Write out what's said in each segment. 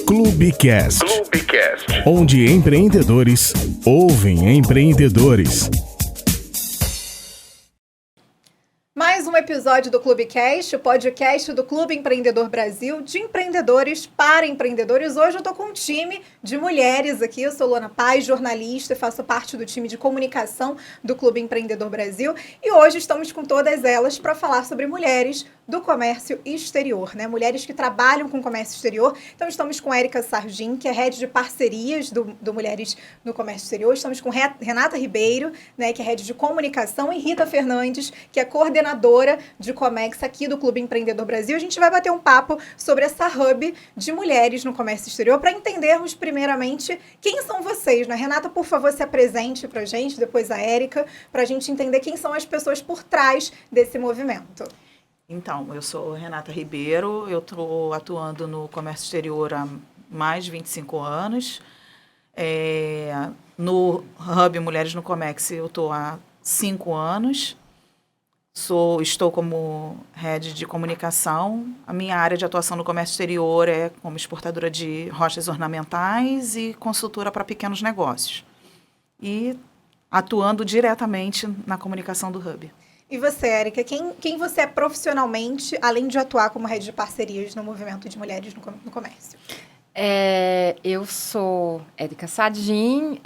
Clubecast, onde empreendedores ouvem empreendedores. Mais um episódio do Clubecast, o podcast do Clube Empreendedor Brasil, de empreendedores para empreendedores. Hoje eu estou com um time de mulheres aqui. Eu sou Luana Paz, jornalista, e faço parte do time de comunicação do Clube Empreendedor Brasil. E hoje estamos com todas elas para falar sobre mulheres do comércio exterior, né? Mulheres que trabalham com comércio exterior. Então estamos com Érica Sargin, que é head de parcerias do Mulheres no Comércio Exterior. Estamos com Renata Ribeiro, né, que é head de comunicação, e Rita Fernandes, que é coordenadora de Comex aqui do Clube Empreendedor Brasil. A gente vai bater um papo sobre essa hub de mulheres no comércio exterior para entendermos primeiramente quem são vocês, né? Renata, por favor, se apresente para a gente, depois a Érica, para a gente entender quem são as pessoas por trás desse movimento. Então, eu sou Renata Ribeiro, eu estou atuando no comércio exterior há mais de 25 anos. No Hub Mulheres no Comex eu estou há 5 anos. Estou como head de comunicação. A minha área de atuação no comércio exterior é como exportadora de rochas ornamentais e consultora para pequenos negócios. E atuando diretamente na comunicação do Hub. E você, Érica, quem você é profissionalmente, além de atuar como head de parcerias no movimento de mulheres no comércio? Eu sou Érica Sargin,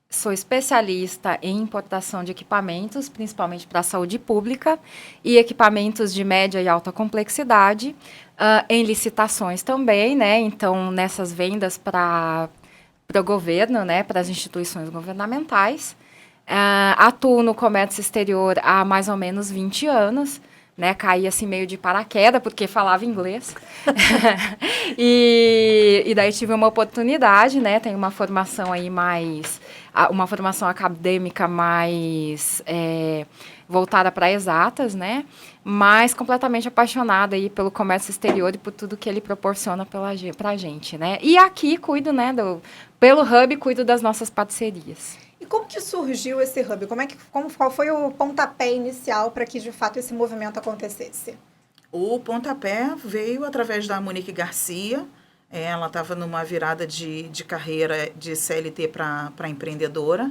sou especialista em importação de equipamentos, principalmente para a saúde pública, e equipamentos de média e alta complexidade, em licitações também, né? Então, nessas vendas para o governo, né? Para as instituições governamentais. Atuo no comércio exterior há mais ou menos 20 anos, né? Caí assim meio de paraquedas, porque falava inglês. e daí tive uma oportunidade, né? Tenho uma formação aí uma formação acadêmica mais voltada para exatas, né? Mas completamente apaixonada aí pelo comércio exterior e por tudo que ele proporciona para a gente, né? E aqui cuido, né? Pelo Hub, cuido das nossas parcerias. E como que surgiu esse hub? Qual foi o pontapé inicial para que, de fato, esse movimento acontecesse? O pontapé veio através da Monique Garcia. Ela estava numa virada de carreira de CLT para empreendedora.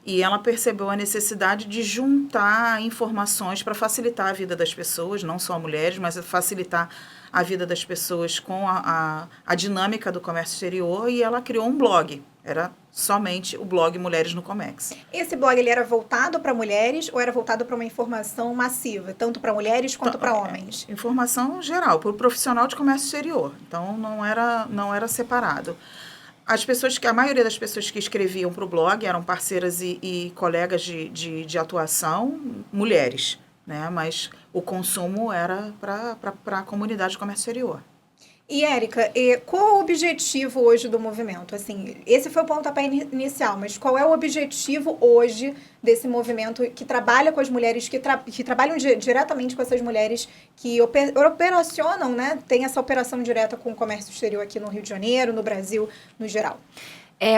E ela percebeu a necessidade de juntar informações para facilitar a vida das pessoas, não só mulheres, mas facilitar a vida das pessoas com a dinâmica do comércio exterior. E ela criou um blog. Era somente o blog Mulheres no Comex. Esse blog ele era voltado para mulheres ou era voltado para uma informação massiva, tanto para mulheres quanto para homens? Informação geral, para o profissional de comércio exterior. Então, não era separado. A maioria das pessoas que escreviam para o blog eram parceiras e colegas de atuação, mulheres, né? Mas o consumo era para a comunidade de comércio exterior. E, Érica, qual é o objetivo hoje do movimento? Assim, esse foi o pontapé inicial, mas qual é o objetivo hoje desse movimento que trabalha com as mulheres, que trabalham diretamente com essas mulheres que operacionam, né? Tem essa operação direta com o comércio exterior aqui no Rio de Janeiro, no Brasil, no geral?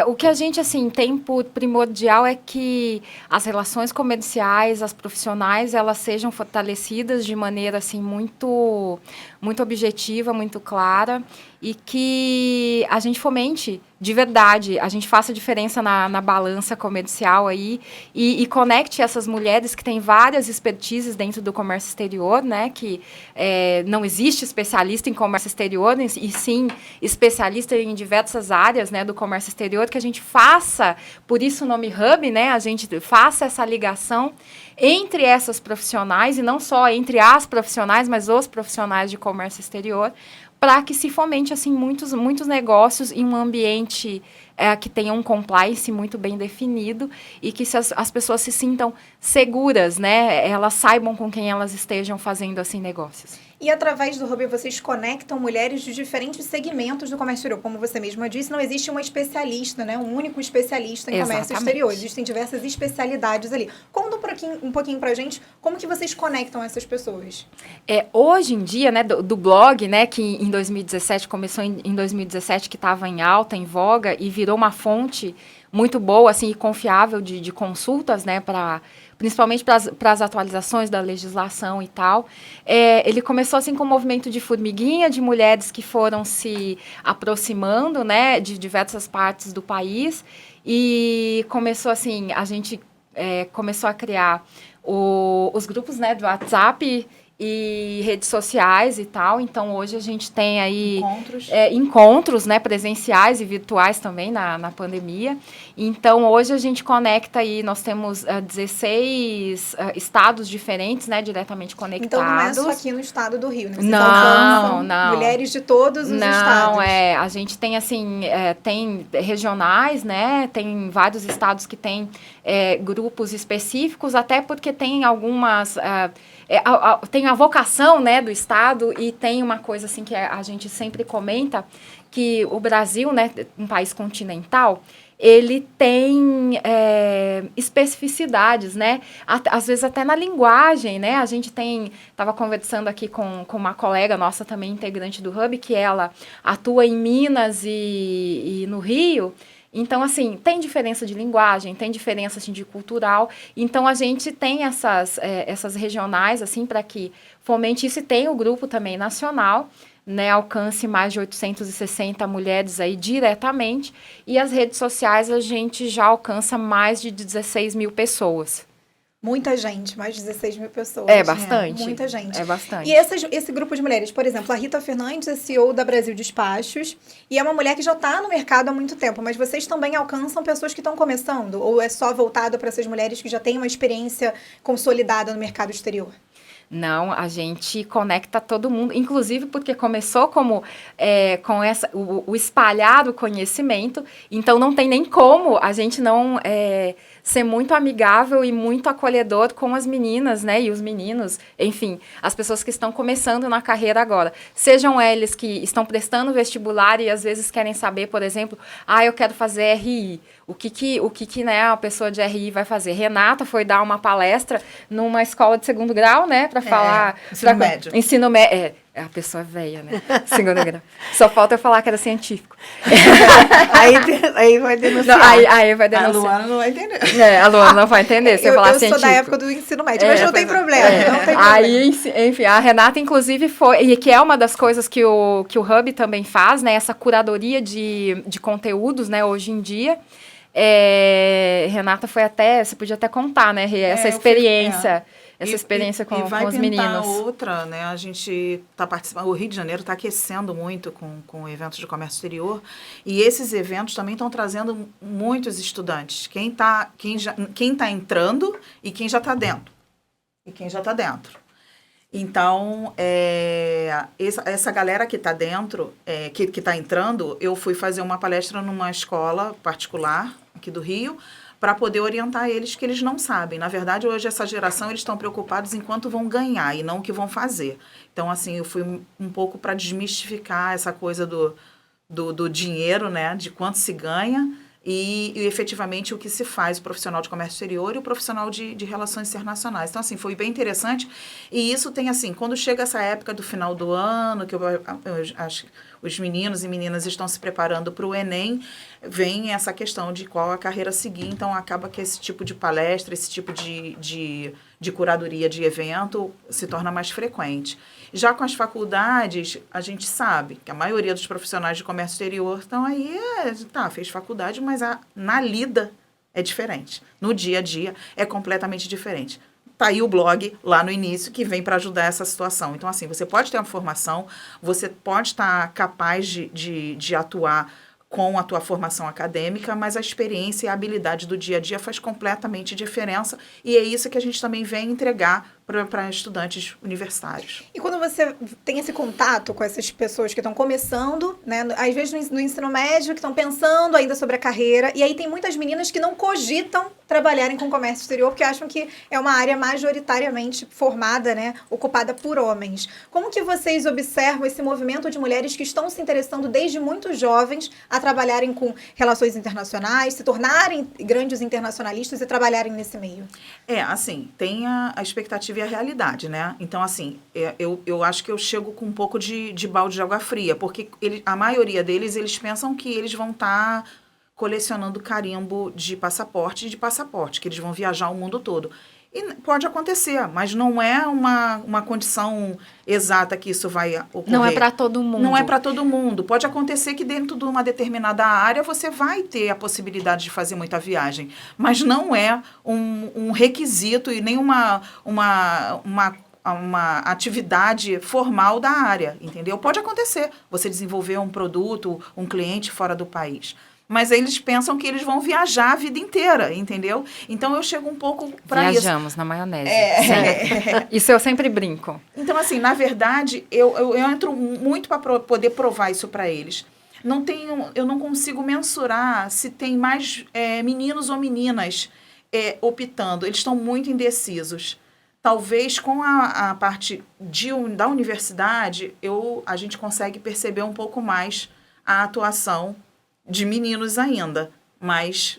O que a gente, assim, tem por primordial é que as relações comerciais, as profissionais, elas sejam fortalecidas de maneira, assim, muito, muito objetiva, muito clara, e que a gente fomente de verdade, a gente faça diferença na balança comercial aí e conecte essas mulheres que têm várias expertises dentro do comércio exterior, né, que não existe especialista em comércio exterior, e sim especialista em diversas áreas, né, do comércio exterior, que a gente faça, por isso o nome Hub, né, a gente faça essa ligação entre essas profissionais, e não só entre as profissionais, mas os profissionais de comércio exterior, para que se fomente assim, muitos negócios em um ambiente que tenha um compliance muito bem definido e que as pessoas se sintam seguras, né? Elas saibam com quem elas estejam fazendo assim, negócios. E através do Hub vocês conectam mulheres de diferentes segmentos do comércio exterior. Como você mesma disse, não existe uma especialista, né? Um único especialista em comércio exterior. Existem diversas especialidades ali. Conta um pouquinho pra gente como que vocês conectam essas pessoas. Hoje em dia, né, do blog, né, que em 2017, começou em 2017, que estava em alta, em voga, e virou uma fonte muito boa assim, e confiável de consultas, né, principalmente para as atualizações da legislação e tal. Ele começou assim com um movimento de formiguinha, de mulheres que foram se aproximando, né, de diversas partes do país, e começou assim, a gente começou a criar os grupos, né, do WhatsApp e redes sociais e tal. Então, hoje a gente tem aí encontros, né, presenciais e virtuais também na pandemia. Então, hoje a gente conecta aí, nós temos 16 estados diferentes, né, diretamente conectados. Então, não é só aqui no estado do Rio, né? Vocês não. Mulheres de todos os estados. Não, a gente tem, assim, tem regionais, né, tem vários estados que têm grupos específicos, até porque tem algumas... tem a vocação, né, do Estado, e tem uma coisa assim que a gente sempre comenta, que o Brasil, né, um país continental, ele tem especificidades, né, às vezes até na linguagem, né, a gente estava conversando aqui com uma colega nossa também, integrante do Hub, que ela atua em Minas e no Rio. Então, assim, tem diferença de linguagem, tem diferença, assim, de cultural. Então, a gente tem essas regionais, assim, para que fomente isso. E tem o grupo também nacional, né, alcance mais de 860 mulheres aí diretamente. E as redes sociais, a gente já alcança mais de 16 mil pessoas. Muita gente, mais de 16 mil pessoas. É bastante. Muita gente. É bastante. E esse grupo de mulheres, por exemplo, a Rita Fernandes é CEO da Brasil Despachos e é uma mulher que já está no mercado há muito tempo, mas vocês também alcançam pessoas que estão começando? Ou é só voltado para essas mulheres que já têm uma experiência consolidada no mercado exterior? Não, a gente conecta todo mundo, inclusive porque começou como com o espalhar o conhecimento, então não tem nem como a gente não ser muito amigável e muito acolhedor com as meninas, né, e os meninos, enfim, as pessoas que estão começando na carreira agora. Sejam eles que estão prestando vestibular e às vezes querem saber, por exemplo, eu quero fazer RI. O que né, a pessoa de RI vai fazer? Renata foi dar uma palestra numa escola de segundo grau, né, para falar... Ensino médio. Ensino médio. A pessoa é velha, né? Segundo grau. Só falta eu falar que era científico. aí vai denunciar. Não, aí vai denunciar. A Luana não vai entender. A Luana não vai entender se eu falar científico. Eu sou da época do ensino médio, mas não tem problema. Não tem problema. Aí, enfim, a Renata, inclusive, foi... E que é uma das coisas que o Hub também faz, né? Essa curadoria de conteúdos, né? Hoje em dia. Renata foi você podia até contar, né, essa experiência, experiência com os meninos. E vai pintar outra, né, a gente está participando, o Rio de Janeiro está aquecendo muito com eventos de comércio exterior, e esses eventos também estão trazendo muitos estudantes, quem tá entrando e quem já está dentro, Então, essa galera que está dentro, que está entrando, eu fui fazer uma palestra numa escola particular aqui do Rio, para poder orientar eles que eles não sabem. Na verdade, hoje, essa geração, eles estão preocupados em quanto vão ganhar e não o que vão fazer. Então, assim, eu fui um pouco para desmistificar essa coisa do dinheiro, né, de quanto se ganha, e efetivamente o que se faz, o profissional de comércio exterior e o profissional de relações internacionais. Então, assim, foi bem interessante. E isso tem, assim, quando chega essa época do final do ano, que eu acho que os meninos e meninas estão se preparando para o Enem, vem essa questão de qual a carreira seguir. Então, acaba que esse tipo de palestra, esse tipo de curadoria de evento se torna mais frequente. Já com as faculdades, a gente sabe que a maioria dos profissionais de comércio exterior estão aí, fez faculdade, mas na lida é diferente. No dia a dia é completamente diferente. Tá aí o blog lá no início que vem para ajudar essa situação. Então, assim, você pode ter uma formação, você pode estar capaz de atuar com a tua formação acadêmica, mas a experiência e a habilidade do dia a dia faz completamente diferença, e é isso que a gente também vem entregar para estudantes universitários. E quando você tem esse contato com essas pessoas que estão começando, né, às vezes no ensino médio, que estão pensando ainda sobre a carreira, e aí tem muitas meninas que não cogitam trabalharem com comércio exterior, porque acham que é uma área majoritariamente formada, né, ocupada por homens. Como que vocês observam esse movimento de mulheres que estão se interessando desde muito jovens a trabalharem com relações internacionais, se tornarem grandes internacionalistas e trabalharem nesse meio? Assim, tem a expectativa e a realidade, né? Então, assim, eu acho que eu chego com um pouco de balde de água fria, porque a maioria deles, eles pensam que eles vão estar colecionando carimbo de passaporte, que eles vão viajar o mundo todo. E pode acontecer, mas não é uma condição exata que isso vai ocorrer. Não é para todo mundo. Não é para todo mundo. Pode acontecer que dentro de uma determinada área você vai ter a possibilidade de fazer muita viagem, mas não é um requisito e nem uma atividade formal da área, entendeu? Pode acontecer você desenvolver um produto, um cliente fora do país. Mas eles pensam que eles vão viajar a vida inteira, entendeu? Então, eu chego um pouco para isso. Viajamos na maionese. Isso eu sempre brinco. Então, assim, na verdade, eu entro muito para poder provar isso para eles. Eu não consigo mensurar se tem mais meninos ou meninas optando. Eles estão muito indecisos. Talvez com a parte da universidade, a gente consegue perceber um pouco mais a atuação de meninos ainda, mas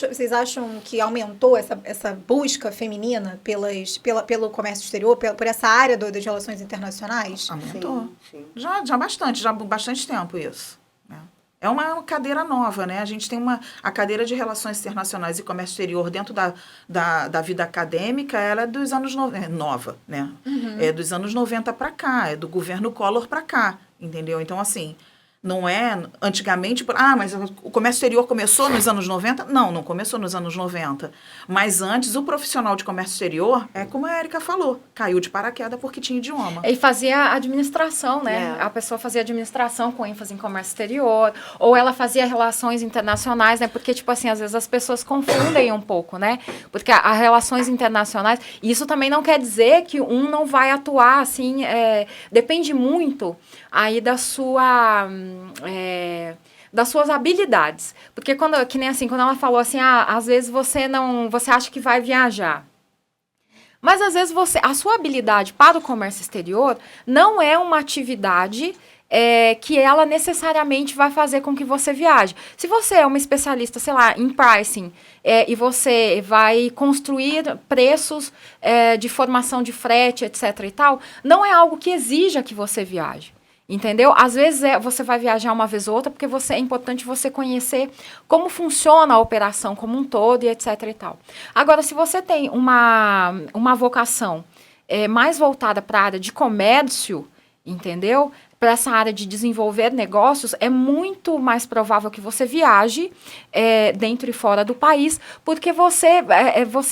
vocês acham que aumentou essa busca feminina pelo comércio exterior, por essa área das relações internacionais? Aumentou. Sim. Já bastante tempo isso. É uma cadeira nova, né? A gente tem a cadeira de Relações Internacionais e Comércio Exterior dentro da vida acadêmica, ela é dos anos 90, nova, né? Uhum. É dos anos 90 para cá, é do governo Collor para cá, entendeu? Então, assim, não é antigamente, mas o comércio exterior começou nos anos 90? Não começou nos anos 90. Mas antes, o profissional de comércio exterior, como a Érica falou, caiu de paraquedas porque tinha idioma. E fazia administração, né? A pessoa fazia administração com ênfase em comércio exterior, ou ela fazia relações internacionais, né? Porque, tipo assim, às vezes as pessoas confundem um pouco, né? Porque as relações internacionais, isso também não quer dizer que um não vai atuar, assim, depende muito aí das suas habilidades. Porque que nem assim, quando ela falou assim, às vezes você acha que vai viajar. Mas às vezes a sua habilidade para o comércio exterior não é uma atividade que ela necessariamente vai fazer com que você viaje. Se você é uma especialista, sei lá, em pricing, e você vai construir preços de formação de frete, etc. e tal, não é algo que exija que você viaje. Entendeu? Às vezes você vai viajar uma vez ou outra porque é importante você conhecer como funciona a operação como um todo e etc e tal. Agora, se você tem uma vocação mais voltada para a área de comércio, entendeu? Para essa área de desenvolver negócios, é muito mais provável que você viaje dentro e fora do país, porque você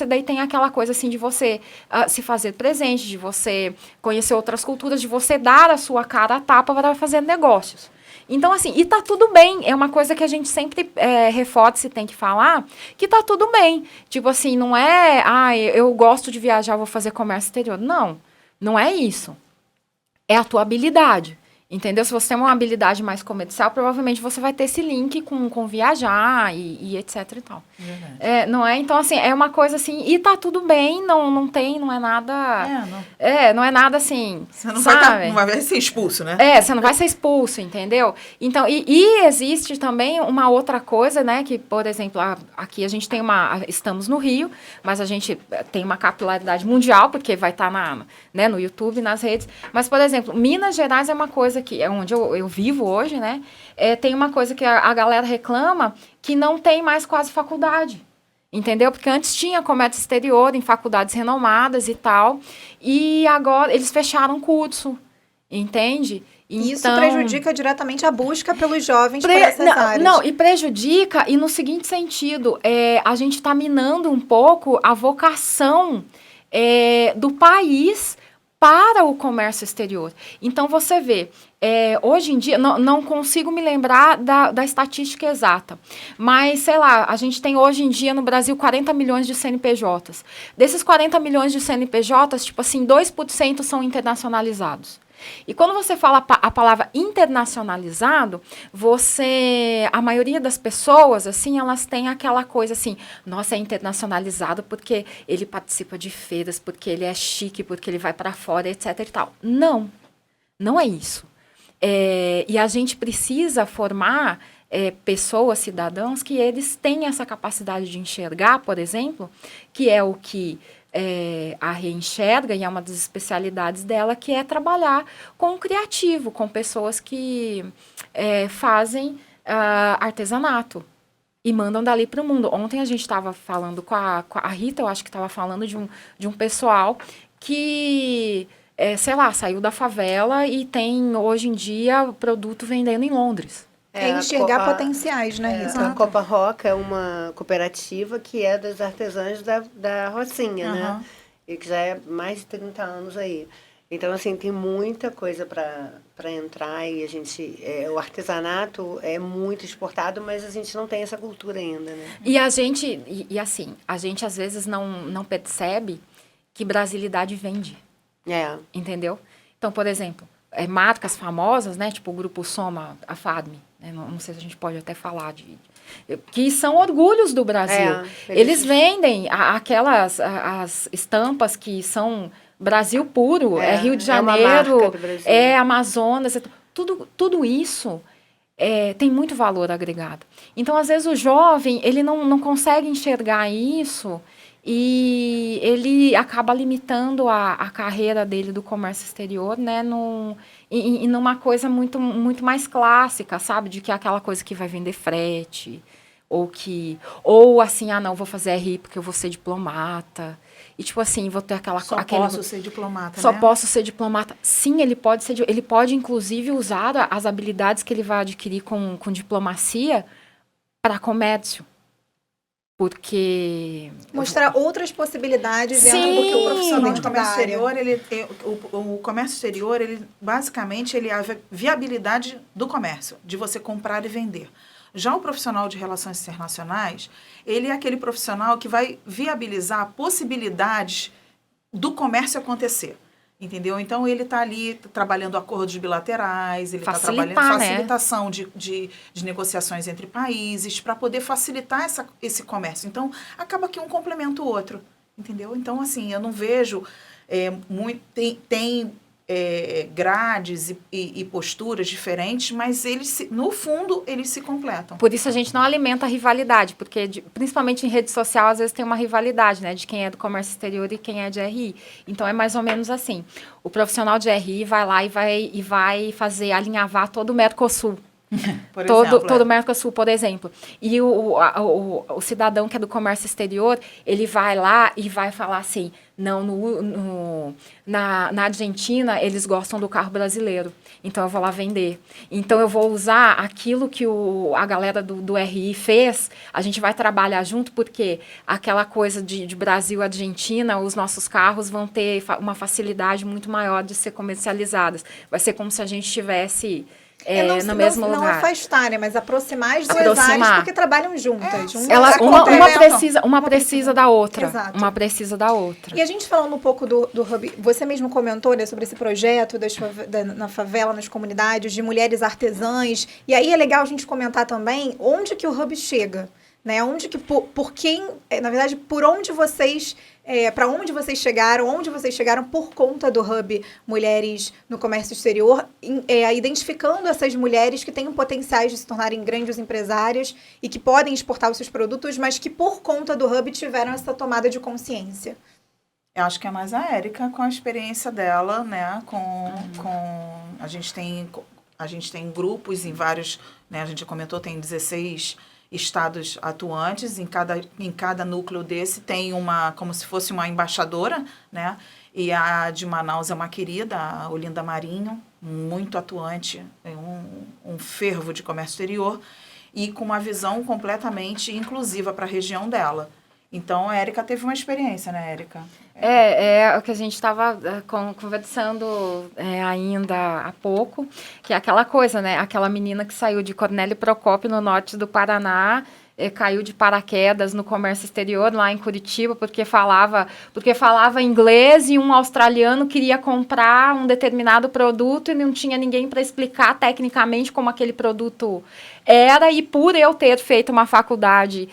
daí tem aquela coisa assim de você se fazer presente, de você conhecer outras culturas, de você dar a sua cara a tapa para fazer negócios. Então, assim, e tá tudo bem, é uma coisa que a gente sempre reforça e tem que falar, que tá tudo bem. Tipo assim, não eu gosto de viajar, vou fazer comércio exterior. Não é isso. É a tua habilidade. Entendeu? Se você tem uma habilidade mais comercial, provavelmente você vai ter esse link com viajar e etc e tal. Não é? Então, assim, é uma coisa assim, e tá tudo bem, não é nada... não é nada assim, você não sabe? vai ser expulso, né? Você não vai ser expulso, entendeu? Então, e existe também uma outra coisa, né, que, por exemplo, aqui a gente tem estamos no Rio, mas a gente tem uma capilaridade mundial, porque vai estar no YouTube, nas redes, mas, por exemplo, Minas Gerais é uma coisa que é onde eu vivo hoje, né? Tem uma coisa que a galera reclama que não tem mais quase faculdade, entendeu? Porque antes tinha comércio exterior em faculdades renomadas e tal, e agora eles fecharam curso, entende? Então, isso prejudica diretamente a busca pelos jovens por essas áreas. Não, e prejudica, e no seguinte sentido, a gente está minando um pouco a vocação do país para o comércio exterior. Então, você vê, hoje em dia, não consigo me lembrar da estatística exata, mas, sei lá, a gente tem hoje em dia no Brasil 40 milhões de CNPJs. Desses 40 milhões de CNPJs, tipo assim, 2% são internacionalizados. E quando você fala a palavra internacionalizado, a maioria das pessoas, assim, elas têm aquela coisa assim, nossa, é internacionalizado porque ele participa de feiras, porque ele é chique, porque ele vai para fora, etc e tal. Não é isso. E a gente precisa formar pessoas, cidadãos, que eles têm essa capacidade de enxergar, por exemplo, que é o que a Rê enxerga, e é uma das especialidades dela, que é trabalhar com o criativo, com pessoas que fazem artesanato, e mandam dali para o mundo. Ontem a gente estava falando com a Rita, eu acho que estava falando de um pessoal que, sei lá, saiu da favela e tem, hoje em dia, produto vendendo em Londres. Enxergar potenciais, né? A Copa Roca é uma cooperativa que é das artesãs da Rocinha, né? E que já é mais de 30 anos aí. Então, assim, tem muita coisa para entrar e o artesanato é muito exportado, mas a gente não tem essa cultura ainda, né? E a gente às vezes não percebe que brasilidade vende. Entendeu? Então, por exemplo, marcas famosas, né? Tipo o Grupo Soma, a FADME, né? Não sei se a gente pode até falar que são orgulhos do Brasil. Eles vendem as estampas que são Brasil puro, Rio de Janeiro, Amazonas, tudo isso tem muito valor agregado. Então, às vezes, o jovem, ele não consegue enxergar isso e ele acaba limitando a carreira dele do comércio exterior, né, numa coisa muito, muito mais clássica, sabe? De que é aquela coisa que vai vender frete, ou assim, não, vou fazer RI porque eu vou ser diplomata. E, tipo assim, vou ter aquela... Posso ser diplomata, Só né? posso ser diplomata. Sim, ele pode, inclusive, usar as habilidades que ele vai adquirir com diplomacia para comércio. Porque... Mostrar outras possibilidades Sim, dentro do que o profissional profissional de comércio exterior, o comércio exterior, basicamente, ele é a viabilidade do comércio, de você comprar e vender. Já o profissional de relações internacionais, ele é aquele profissional que vai viabilizar possibilidades do comércio acontecer, entendeu? Então, ele está ali trabalhando acordos bilaterais, ele está trabalhando facilitação de negociações entre países para poder facilitar esse comércio. Então, acaba que um complementa o outro, entendeu? Então, assim, eu não vejo tem grades e posturas diferentes, mas no fundo, eles se completam. Por isso a gente não alimenta a rivalidade, porque principalmente em rede social, às vezes tem uma rivalidade, né, de quem é do comércio exterior e quem é de RI. Então, é mais ou menos assim. O profissional de RI vai lá e vai fazer alinhavar todo o Mercosul. Todo o Mercosul, por exemplo. E o cidadão que é do comércio exterior, ele vai lá e vai falar assim, não, na Argentina, eles gostam do carro brasileiro, então eu vou lá vender. Então eu vou usar aquilo que a galera do RI fez, a gente vai trabalhar junto, porque aquela coisa de Brasil e Argentina, os nossos carros vão ter uma facilidade muito maior de ser comercializadas. Vai ser como se a gente estivesse... no mesmo lugar. Não afastar, né? Mas aproximar as duas áreas, porque trabalham juntas. Uma precisa da outra. Exato. Uma precisa da outra. E a gente falando um pouco do Hub, você mesmo comentou, né, sobre esse projeto na favela, nas comunidades, de mulheres artesãs. E aí é legal a gente comentar também onde que o Hub chega. Né? Onde que, na verdade, por onde vocês... para onde vocês chegaram por conta do Hub Mulheres no Comércio Exterior, identificando essas mulheres que têm um potencial de se tornarem grandes empresárias e que podem exportar os seus produtos, mas que por conta do Hub tiveram essa tomada de consciência. Eu acho que é mais a Érica, com a experiência dela, né? A gente tem grupos em vários, né? A gente comentou, tem 16 estados atuantes, em cada núcleo desse tem como se fosse uma embaixadora, né? E a de Manaus é uma querida, a Olinda Marinho, muito atuante, um fervo de comércio exterior e com uma visão completamente inclusiva para a região dela. Então, a Érica teve uma experiência, né, Érica? É o que a gente estava conversando ainda há pouco, que é aquela coisa, né? Aquela menina que saiu de Cornélio Procópio, no norte do Paraná, caiu de paraquedas no comércio exterior, lá em Curitiba, porque falava inglês e um australiano queria comprar um determinado produto e não tinha ninguém para explicar tecnicamente como aquele produto era, e por eu ter feito uma faculdade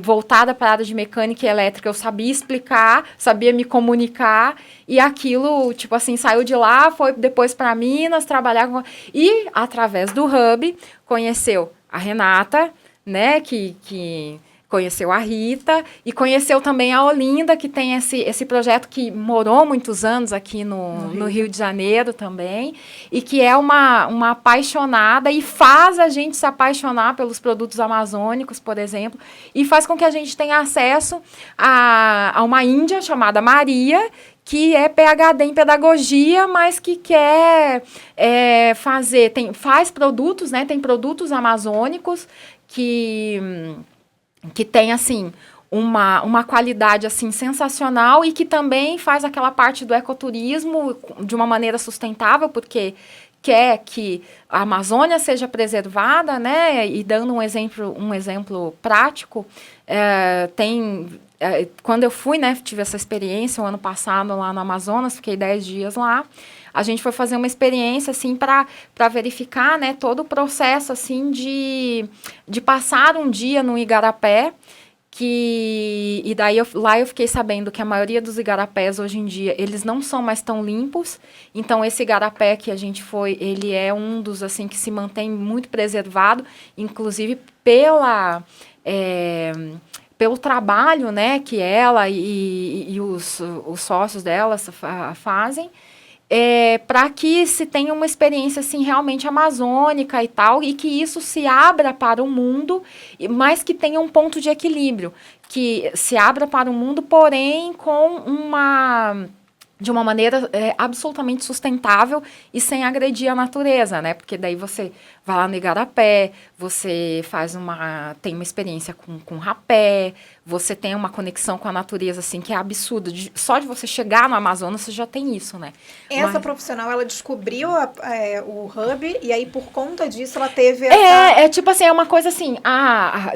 voltada para a área de mecânica e elétrica, eu sabia explicar, sabia me comunicar, e aquilo, tipo assim, saiu de lá, foi depois para Minas, trabalhar e, através do Hub, conheceu a Renata, né, que conheceu a Rita e conheceu também a Olinda, que tem esse projeto que morou muitos anos aqui no Rio de Janeiro também, e que é uma apaixonada e faz a gente se apaixonar pelos produtos amazônicos, por exemplo, e faz com que a gente tenha acesso a uma índia chamada Maria, que é PhD em pedagogia, mas que quer faz produtos, né? Tem produtos amazônicos que tem, assim, uma qualidade, assim, sensacional e que também faz aquela parte do ecoturismo de uma maneira sustentável, porque quer que a Amazônia seja preservada, né? E dando um exemplo prático, quando eu fui, né, tive essa experiência o ano passado lá no Amazonas, fiquei 10 dias lá, a gente foi fazer uma experiência, assim, para verificar, né, todo o processo, assim, de passar um dia no igarapé, e daí lá eu fiquei sabendo que a maioria dos igarapés hoje em dia, eles não são mais tão limpos, então esse igarapé que a gente foi, ele é um dos, assim, que se mantém muito preservado, inclusive pelo trabalho, né, que ela e os sócios dela fazem, para que se tenha uma experiência, assim, realmente amazônica e tal, e que isso se abra para o mundo, mas que tenha um ponto de equilíbrio, que se abra para o mundo, porém de uma maneira absolutamente sustentável e sem agredir a natureza, né? Porque daí você vai lá no igarapé, você tem uma experiência com rapé, você tem uma conexão com a natureza, assim, que é absurda. Só de você chegar no Amazonas, você já tem isso, né? Essa profissional, ela descobriu o Hub e aí, por conta disso, ela teve essa... tipo assim, é uma coisa assim,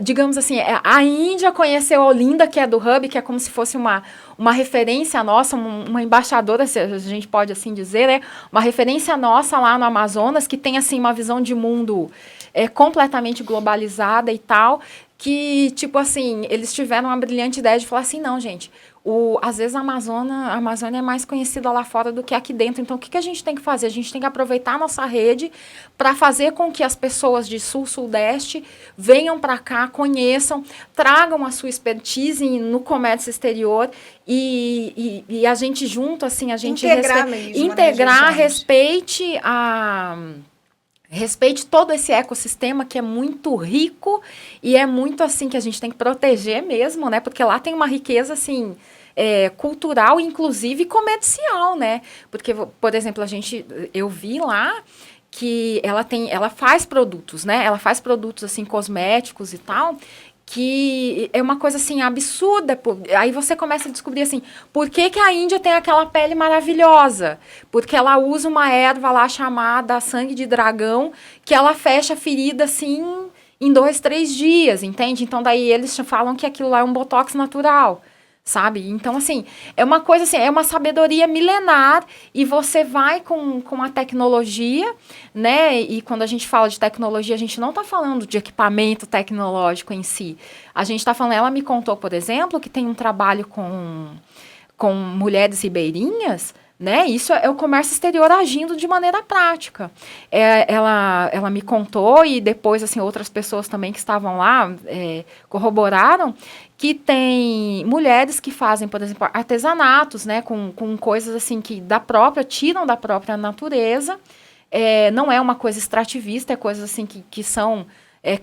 digamos assim, a Índia conheceu a Olinda, que é do Hub, que é como se fosse uma referência nossa, uma embaixadora, se a gente pode assim dizer, né? Uma referência nossa lá no Amazonas, que tem, assim, uma visão de mundo completamente globalizada e tal, que, tipo assim, eles tiveram uma brilhante ideia de falar assim, não, gente, às vezes a Amazônia é mais conhecida lá fora do que aqui dentro, então o que a gente tem que fazer? A gente tem que aproveitar a nossa rede para fazer com que as pessoas de sul, sudeste venham para cá, conheçam, tragam a sua expertise no comércio exterior e a gente junto, assim, a gente integrar, respeite todo esse ecossistema que é muito rico e é muito, assim, que a gente tem que proteger mesmo, né? Porque lá tem uma riqueza, assim, cultural, inclusive comercial, né? Porque, por exemplo, eu vi lá que ela faz produtos, né? Ela faz produtos, assim, cosméticos e tal, que é uma coisa, assim, absurda. Aí você começa a descobrir, assim, por que a Índia tem aquela pele maravilhosa? Porque ela usa uma erva lá chamada sangue de dragão, que ela fecha a ferida, assim, em 2, 3 dias, entende? Então, daí eles falam que aquilo lá é um botox natural, sabe? Então, assim, é uma coisa, assim, é uma sabedoria milenar e você vai com a tecnologia, né? E quando a gente fala de tecnologia, a gente não está falando de equipamento tecnológico em si. A gente está falando, ela me contou, por exemplo, que tem um trabalho com mulheres ribeirinhas, né? Isso é o comércio exterior agindo de maneira prática. Ela me contou e depois, assim, outras pessoas também que estavam lá corroboraram que tem mulheres que fazem, por exemplo, artesanatos, né? Com coisas, assim, que tiram da própria natureza. Não é uma coisa extrativista, é coisas, assim, que são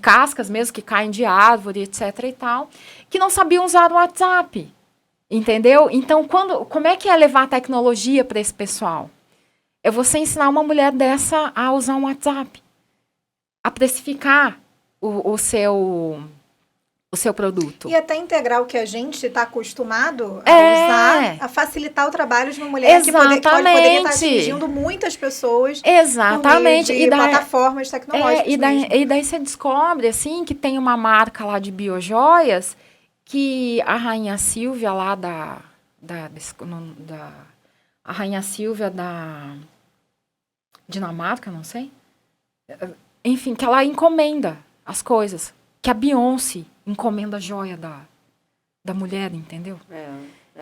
cascas mesmo, que caem de árvore, etc. e tal, que não sabiam usar o WhatsApp. Entendeu? Então, como é que é levar a tecnologia para esse pessoal? É você ensinar uma mulher dessa a usar um WhatsApp, a precificar o seu produto. E até integrar o que a gente está acostumado a usar, a facilitar o trabalho de uma mulher que poderia estar atingindo muitas pessoas. Exatamente. Por meio de plataformas tecnológicas. E daí você descobre, assim, que tem uma marca lá de biojoias que a Rainha Silvia lá a Rainha Silvia da Dinamarca, não sei, enfim, que ela encomenda as coisas, que a Beyoncé encomenda a joia da mulher, entendeu?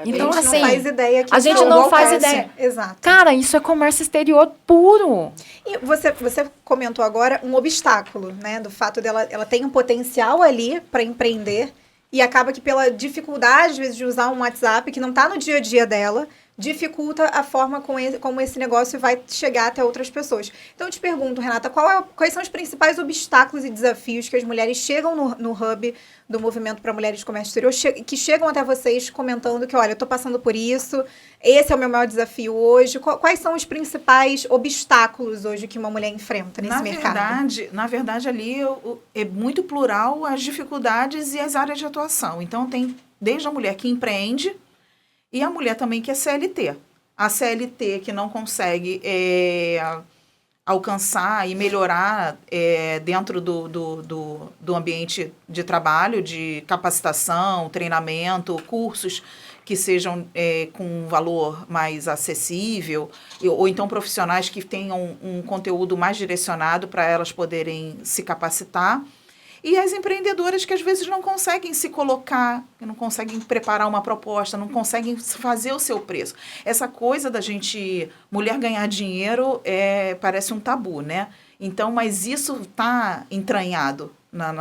Então, a gente não faz ideia que a gente não faz ideia. Exato. Cara, isso é comércio exterior puro. E você comentou agora um obstáculo, né, do fato dela, ela tem um potencial ali para empreender. e acaba que pela dificuldade, às vezes, de usar um WhatsApp, que não está no dia a dia dela, dificulta a forma como esse negócio vai chegar até outras pessoas. Então, eu te pergunto, Renata, quais são os principais obstáculos e desafios que as mulheres chegam no hub do Movimento para Mulheres de Comércio Exterior, que chegam até vocês comentando que, olha, eu estou passando por isso, esse é o meu maior desafio hoje. Quais são os principais obstáculos hoje que uma mulher enfrenta nesse mercado? Na verdade, ali é muito plural as dificuldades e as áreas de atuação. Então, tem desde a mulher que empreende e a mulher também que é CLT. A CLT que não consegue alcançar e melhorar dentro do ambiente de trabalho, de capacitação, treinamento, cursos que sejam com um valor mais acessível, ou então profissionais que tenham um conteúdo mais direcionado para elas poderem se capacitar. E as empreendedoras que às vezes não conseguem se colocar, não conseguem preparar uma proposta, não conseguem fazer o seu preço. Essa coisa da gente, mulher ganhar dinheiro, parece um tabu, né? Então, mas isso está entranhado na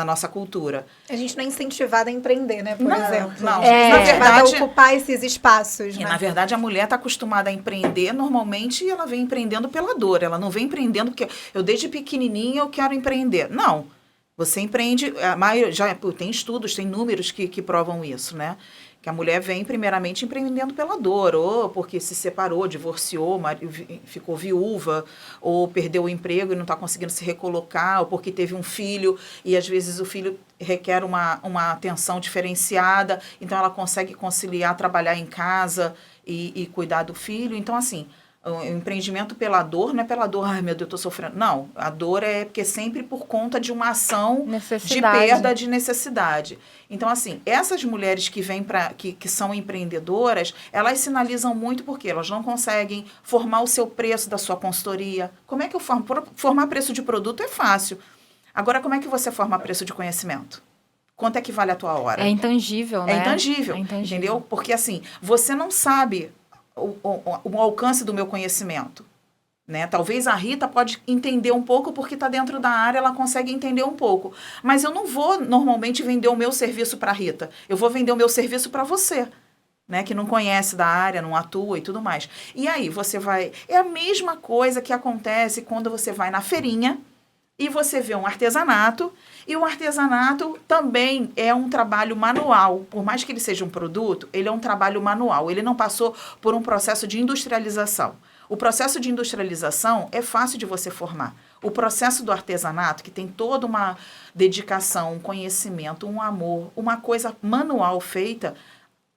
nossa cultura. A gente não é incentivada a empreender, né, por exemplo. Não, na verdade, a ocupar esses espaços, né? Na verdade, a mulher está acostumada a empreender, normalmente ela vem empreendendo pela dor, ela não vem empreendendo porque eu desde pequenininha eu quero empreender. Não, você empreende, tem estudos, tem números que provam isso, né? Que a mulher vem primeiramente empreendendo pela dor, ou porque se separou, divorciou, ficou viúva, ou perdeu o emprego e não está conseguindo se recolocar, ou porque teve um filho e às vezes o filho requer uma atenção diferenciada, então ela consegue conciliar trabalhar em casa e cuidar do filho. Então, assim, o empreendimento pela dor não é pela dor, ai meu Deus, eu estou sofrendo. Não, a dor é porque sempre por conta de uma ação de perda de necessidade. Então, assim, essas mulheres que vêm que são empreendedoras, elas sinalizam muito porque elas não conseguem formar o seu preço da sua consultoria. Como é que eu formo? Formar preço de produto é fácil. Agora, como é que você forma preço de conhecimento? Quanto é que vale a tua hora? É intangível, né? É intangível, entendeu? Porque, assim, você não sabe o alcance do meu conhecimento, né? Talvez a Rita pode entender um pouco porque está dentro da área, ela consegue entender um pouco. Mas eu não vou normalmente vender o meu serviço para a Rita. Eu vou vender o meu serviço para você, né? Que não conhece da área, não atua e tudo mais. E aí você vai... É a mesma coisa que acontece quando você vai na feirinha e você vê um artesanato, e o artesanato também é um trabalho manual. Por mais que ele seja um produto, ele é um trabalho manual. Ele não passou por um processo de industrialização. O processo de industrialização é fácil de você formar. O processo do artesanato, que tem toda uma dedicação, um conhecimento, um amor, uma coisa manual feita,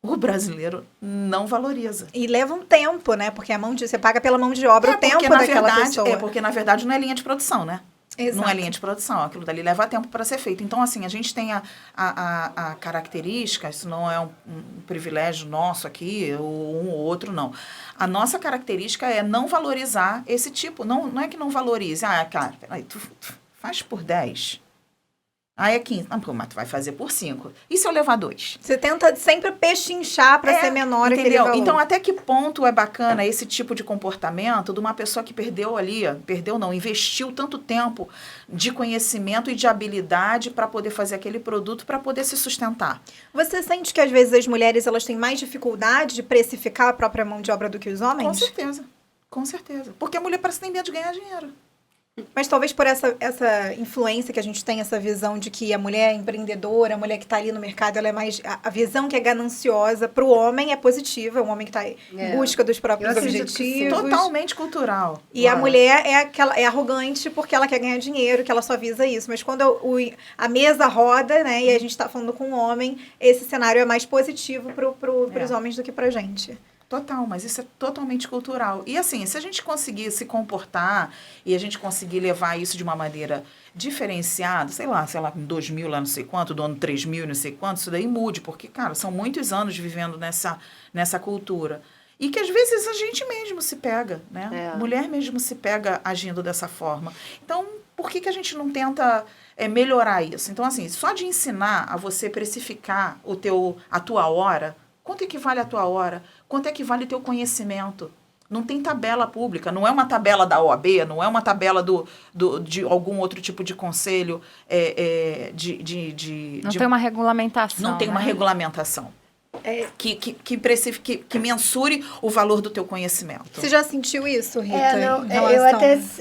o brasileiro não valoriza. E leva um tempo, né? Porque você paga pela mão de obra o tempo daquela pessoa. Porque, na verdade, não é linha de produção, né? Exato. Não é linha de produção, aquilo dali leva tempo para ser feito. Então, assim, a gente tem a característica, isso não é um privilégio nosso aqui, ou um ou outro, não. A nossa característica é não valorizar esse tipo, não é que não valorize. Cara, peraí, tu faz por 10. É 15. Não, mas tu vai fazer por 5. E se eu levar 2? Você tenta sempre pechinchar para ser menor aquele valor. Então, até que ponto é bacana esse tipo de comportamento de uma pessoa que investiu tanto tempo de conhecimento e de habilidade para poder fazer aquele produto, para poder se sustentar. Você sente que, às vezes, as mulheres elas têm mais dificuldade de precificar a própria mão de obra do que os homens? Com certeza. Porque a mulher parece que tem medo de ganhar dinheiro. Mas talvez por essa influência que a gente tem, essa visão de que a mulher é empreendedora, a mulher que está ali no mercado, ela é mais... A visão que é gananciosa para o homem é positiva, o homem que está em busca dos próprios objetivos. Totalmente cultural. E a mulher é arrogante porque ela quer ganhar dinheiro, que ela só visa isso. Mas quando a mesa roda, né, e a gente está falando com um homem, esse cenário é mais positivo para os homens do que para a gente. Total, mas isso é totalmente cultural. E assim, se a gente conseguir se comportar e a gente conseguir levar isso de uma maneira diferenciada, sei lá, em 2000, lá não sei quanto, do ano 3000, não sei quanto, isso daí mude, porque, cara, são muitos anos vivendo nessa cultura. E que às vezes a gente mesmo se pega, né? Mulher mesmo se pega agindo dessa forma. Então, por que a gente não tenta melhorar isso? Então, assim, só de ensinar a você precificar a tua hora, quanto é que vale a tua hora? Quanto é que vale o teu conhecimento? Não tem tabela pública, não é uma tabela da OAB, não é uma tabela de algum outro tipo de conselho. Não tem uma regulamentação. Não tem uma regulamentação que mensure o valor do teu conhecimento. Você já sentiu isso, Rita?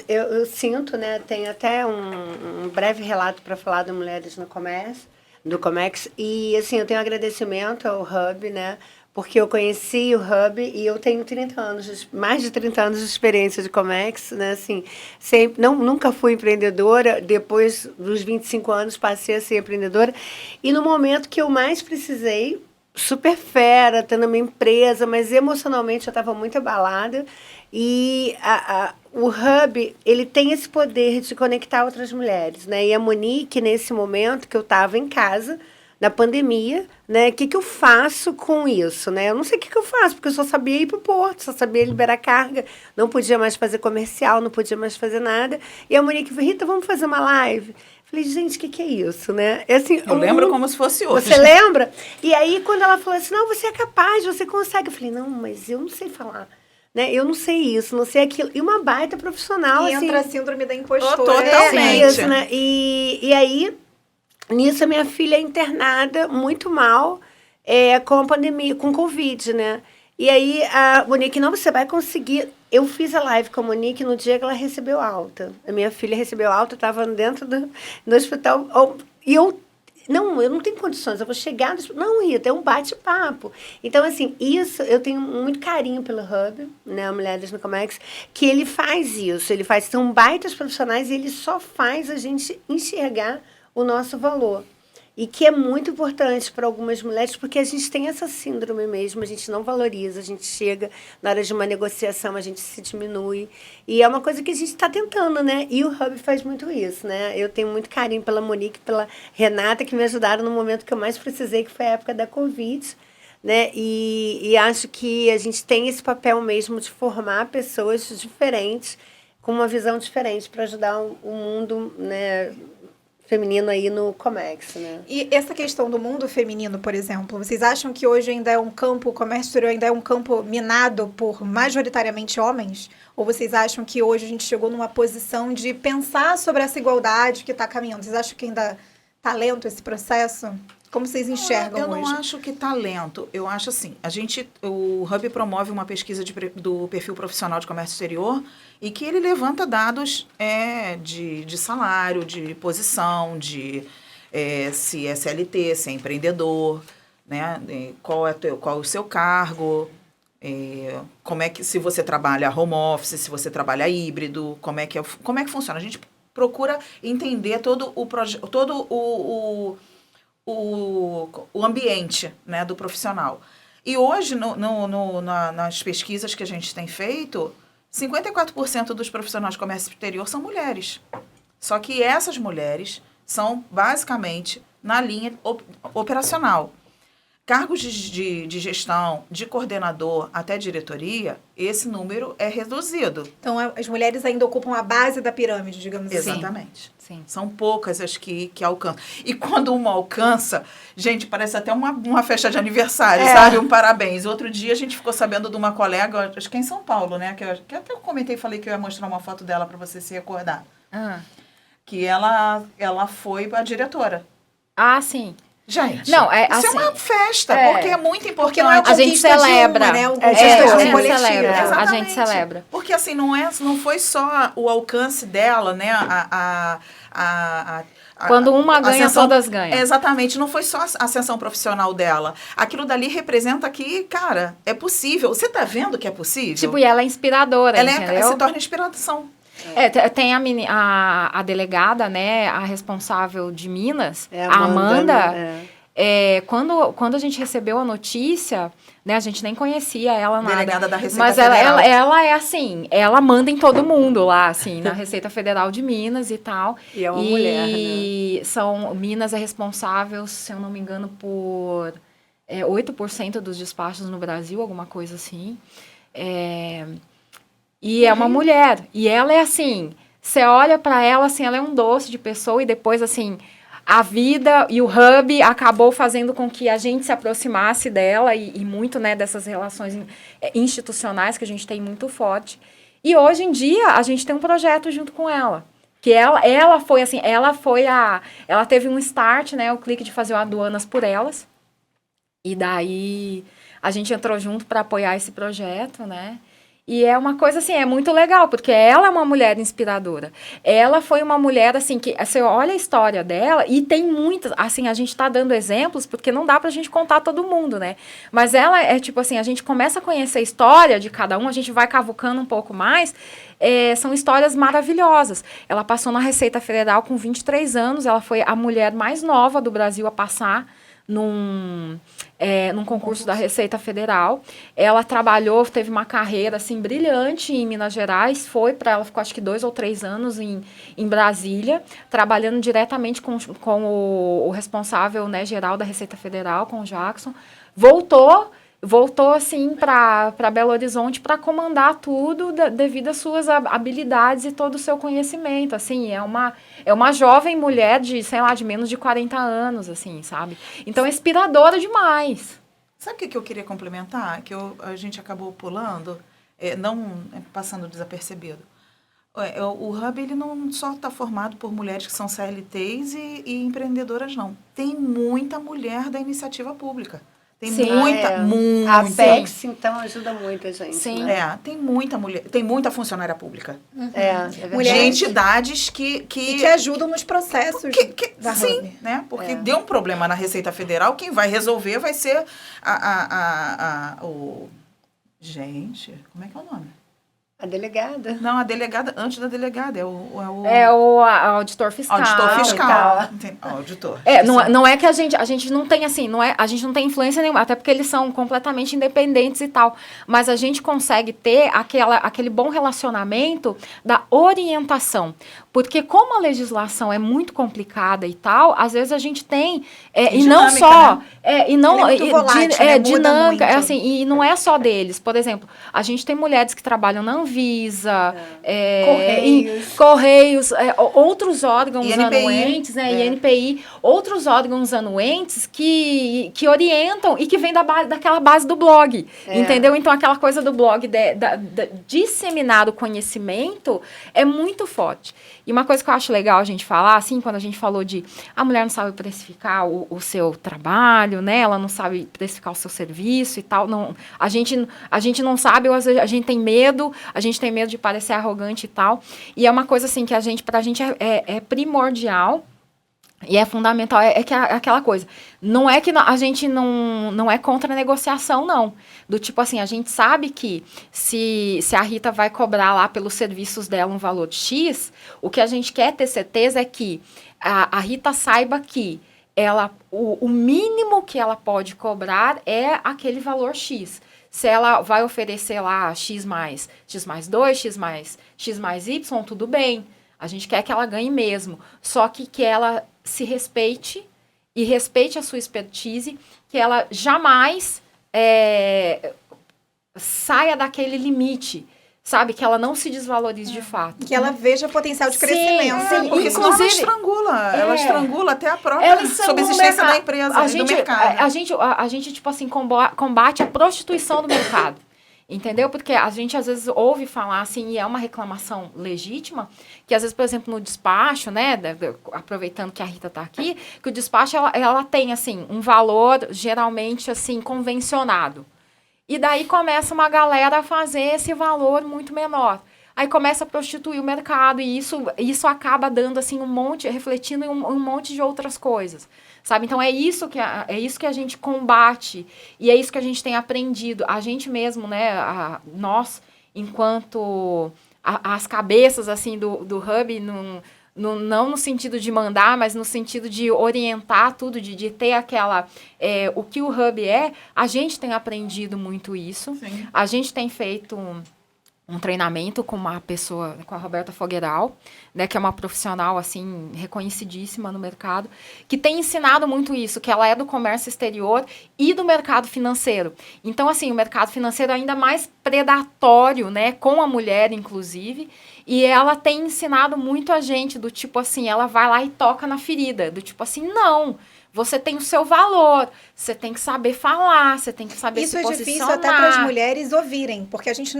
Eu sinto, né? Tem até um breve relato para falar de Mulheres no Comércio, do Comex, e assim, eu tenho agradecimento ao Hub, né? Porque eu conheci o Hub e eu tenho 30 anos, mais de 30 anos de experiência de Comex, né? Assim, nunca fui empreendedora, depois dos 25 anos passei a ser empreendedora, e no momento que eu mais precisei, super fera, tendo uma empresa, mas emocionalmente eu estava muito abalada, e o Hub, ele tem esse poder de conectar outras mulheres, né? E a Monique, nesse momento que eu estava em casa, na pandemia, né? O que eu faço com isso, né? Eu não sei o que eu faço, porque eu só sabia ir para o porto, só sabia liberar carga, não podia mais fazer comercial, não podia mais fazer nada. E a Monique falou, Rita, vamos fazer uma live? Falei, gente, o que é isso, né? Assim, eu lembro como se fosse hoje. Você lembra? E aí, quando ela falou assim, não, você é capaz, você consegue. Eu falei, não, mas eu não sei falar. Né? Eu não sei isso, não sei aquilo. E uma baita profissional, e assim... entra a síndrome da impostora. Totalmente. Isso, né? E aí... Nisso, a minha filha é internada muito mal com a pandemia, com Covid, né? E aí, a Monique, não, você vai conseguir... Eu fiz a live com a Monique no dia que ela recebeu alta. A minha filha recebeu alta, estava dentro do hospital. E eu não tenho condições, eu vou chegar no hospital. Não, Rita, é um bate-papo. Então, assim, isso, eu tenho muito carinho pelo Hub, né? Mulheres no Comex, que ele faz isso. Ele faz, são baitas profissionais e ele só faz a gente enxergar o nosso valor. E que é muito importante para algumas mulheres, porque a gente tem essa síndrome mesmo, a gente não valoriza, a gente chega na hora de uma negociação, a gente se diminui. E é uma coisa que a gente está tentando, né? E o Hub faz muito isso, né? Eu tenho muito carinho pela Monique, pela Renata, que me ajudaram no momento que eu mais precisei, que foi a época da Covid, né? E acho que a gente tem esse papel mesmo de formar pessoas diferentes, com uma visão diferente, para ajudar o mundo, né, feminino aí no Comex, né? E essa questão do mundo feminino, por exemplo, vocês acham que hoje ainda é um campo, o comércio exterior ainda é um campo minado por majoritariamente homens? Ou vocês acham que hoje a gente chegou numa posição de pensar sobre essa igualdade que está caminhando? Vocês acham que ainda está lento esse processo? Como vocês enxergam hoje? Eu não acho que está lento. Eu acho assim, o Hub promove uma pesquisa do perfil profissional de comércio exterior e que ele levanta dados de salário, de posição, se é CLT, se é empreendedor, né? Qual é o seu cargo, como é que, se você trabalha home office, se você trabalha híbrido, como é que funciona. A gente procura entender todo o ambiente, né, do profissional. E hoje, nas pesquisas que a gente tem feito, 54% dos profissionais de comércio exterior são mulheres. Só que essas mulheres são, basicamente, na linha operacional. Cargos de gestão, de coordenador até diretoria, esse número é reduzido. Então, as mulheres ainda ocupam a base da pirâmide, digamos assim. Exatamente. Sim. São poucas as que alcançam. E quando uma alcança, gente, parece até uma festa de aniversário, sabe? Um parabéns. Outro dia a gente ficou sabendo de uma colega, acho que é em São Paulo, né? Que até eu comentei, falei que eu ia mostrar uma foto dela para você se recordar. Que ela foi a diretora. Ah, sim. Gente, não, isso é uma festa, porque é muito importante. Porque não é a gente celebra, né? A gente celebra. Porque assim, não foi só o alcance dela, né? Quando uma ganha, todas ganham. Exatamente, não foi só a ascensão profissional dela. Aquilo dali representa que, cara, é possível. Você tá vendo que é possível? Tipo, e ela é inspiradora, entendeu? Se torna inspiração. Tem a delegada, né, a responsável de Minas, a Amanda. Quando a gente recebeu a notícia, né, a gente nem conhecia ela nada. Delegada da Receita mas Federal. ela é assim, ela manda em todo mundo lá, assim, na Receita Federal de Minas e tal. E é uma mulher, né? E Minas é responsável, se eu não me engano, por 8% dos despachos no Brasil, alguma coisa assim. E é uma mulher. E ela é assim, você olha pra ela, assim, ela é um doce de pessoa e depois, assim, a vida e o Hub acabou fazendo com que a gente se aproximasse dela e muito, né, dessas relações institucionais que a gente tem muito forte. E hoje em dia a gente tem um projeto junto com ela. Que ela foi assim, ela teve um start, né, o clique de fazer o Aduanas por Elas. E daí a gente entrou junto para apoiar esse projeto, né? E é uma coisa, assim, é muito legal, porque ela é uma mulher inspiradora. Ela foi uma mulher, assim, que você olha a história dela e tem muitas, assim, a gente tá dando exemplos, porque não dá pra gente contar todo mundo, né? Mas ela é, tipo assim, a gente começa a conhecer a história de cada um, a gente vai cavucando um pouco mais, são histórias maravilhosas. Ela passou na Receita Federal com 23 anos, ela foi a mulher mais nova do Brasil a passar num concurso da Receita Federal. Ela trabalhou, teve uma carreira assim brilhante em Minas Gerais, ela ficou acho que 2 ou 3 anos em Brasília, trabalhando diretamente com o responsável, né, geral da Receita Federal, com o Jackson. Voltou assim para Belo Horizonte para comandar tudo devido às suas habilidades e todo o seu conhecimento, assim, é uma jovem mulher de, sei lá, de menos de 40 anos, assim, sabe? Então é inspiradora demais. Sabe o que eu queria complementar? Que a gente acabou pulando, não passando desapercebido. O Hub, ele não só está formado por mulheres que são CLTs e empreendedoras, não. Tem muita mulher da iniciativa pública. Tem muita. A Apex, então, ajuda muito a gente. Sim. Né? Tem muita mulher, tem muita funcionária pública. Verdade. De entidades que ajudam nos processos. Sim, Hub, né? Porque deu um problema na Receita Federal, quem vai resolver vai ser o... Gente, como é que é o nome? A delegada. Não, a delegada, antes da delegada, é o auditor fiscal. Auditor fiscal. Auditor. Não é que a gente não tem assim, a gente não tem influência nenhuma, até porque eles são completamente independentes e tal, mas a gente consegue ter aquele bom relacionamento da orientação, porque como a legislação é muito complicada e tal, às vezes a gente tem e não só, né? E não é muito volátil, né? dinâmica, assim, e não é só deles. Por exemplo, a gente tem mulheres que trabalham na Anvisa, Correios, outros órgãos anuentes, né, INPI, outros órgãos anuentes que orientam e que vem daquela base do blog, entendeu? Então, aquela coisa do blog, disseminar o conhecimento é muito forte. E uma coisa que eu acho legal a gente falar, assim, quando a gente falou de a mulher não sabe precificar o seu trabalho, né, ela não sabe precificar o seu serviço e tal, não, a gente não sabe, ou às vezes a gente tem medo de parecer arrogante e tal, e é uma coisa assim que pra gente é primordial e é fundamental, aquela coisa, não é que a gente não é contra a negociação, não, do tipo assim, a gente sabe que se a Rita vai cobrar lá pelos serviços dela um valor X, o que a gente quer ter certeza é que a Rita saiba que o mínimo que ela pode cobrar é aquele valor X. Se ela vai oferecer lá X mais 2, X mais Y, tudo bem. A gente quer que ela ganhe mesmo. Só que ela se respeite e respeite a sua expertise, que ela jamais saia daquele limite, sabe? Que ela não se desvalorize de fato. Que ela veja potencial de crescimento. Sim, porque senão ela estrangula. Ela estrangula até a própria subsistência da empresa, do mercado. A gente, tipo assim, combate a prostituição do mercado. Entendeu? Porque a gente, às vezes, ouve falar, assim, e é uma reclamação legítima, que, às vezes, por exemplo, no despacho, né, aproveitando que a Rita está aqui, que o despacho, ela tem, assim, um valor, geralmente, assim, convencionado. E daí começa uma galera a fazer esse valor muito menor. Aí começa a prostituir o mercado e isso acaba dando, assim, refletindo em um monte de outras coisas. Sabe? Então, é isso que a gente combate e é isso que a gente tem aprendido. A gente mesmo, né, nós, enquanto as cabeças, assim, do Hub, não no sentido de mandar, mas no sentido de orientar tudo, de ter o que o Hub a gente tem aprendido muito isso. Sim. A gente tem feito um treinamento com uma pessoa, com a Roberta Fogueral, né, que é uma profissional, assim, reconhecidíssima no mercado, que tem ensinado muito isso, que ela é do comércio exterior e do mercado financeiro. Então, assim, o mercado financeiro é ainda mais predatório, né, com a mulher, inclusive, E ela tem ensinado muito a gente, do tipo assim, ela vai lá e toca na ferida, do tipo assim, não, você tem o seu valor, você tem que saber falar, você tem que saber se posicionar. Isso é difícil até para as mulheres ouvirem, porque a gente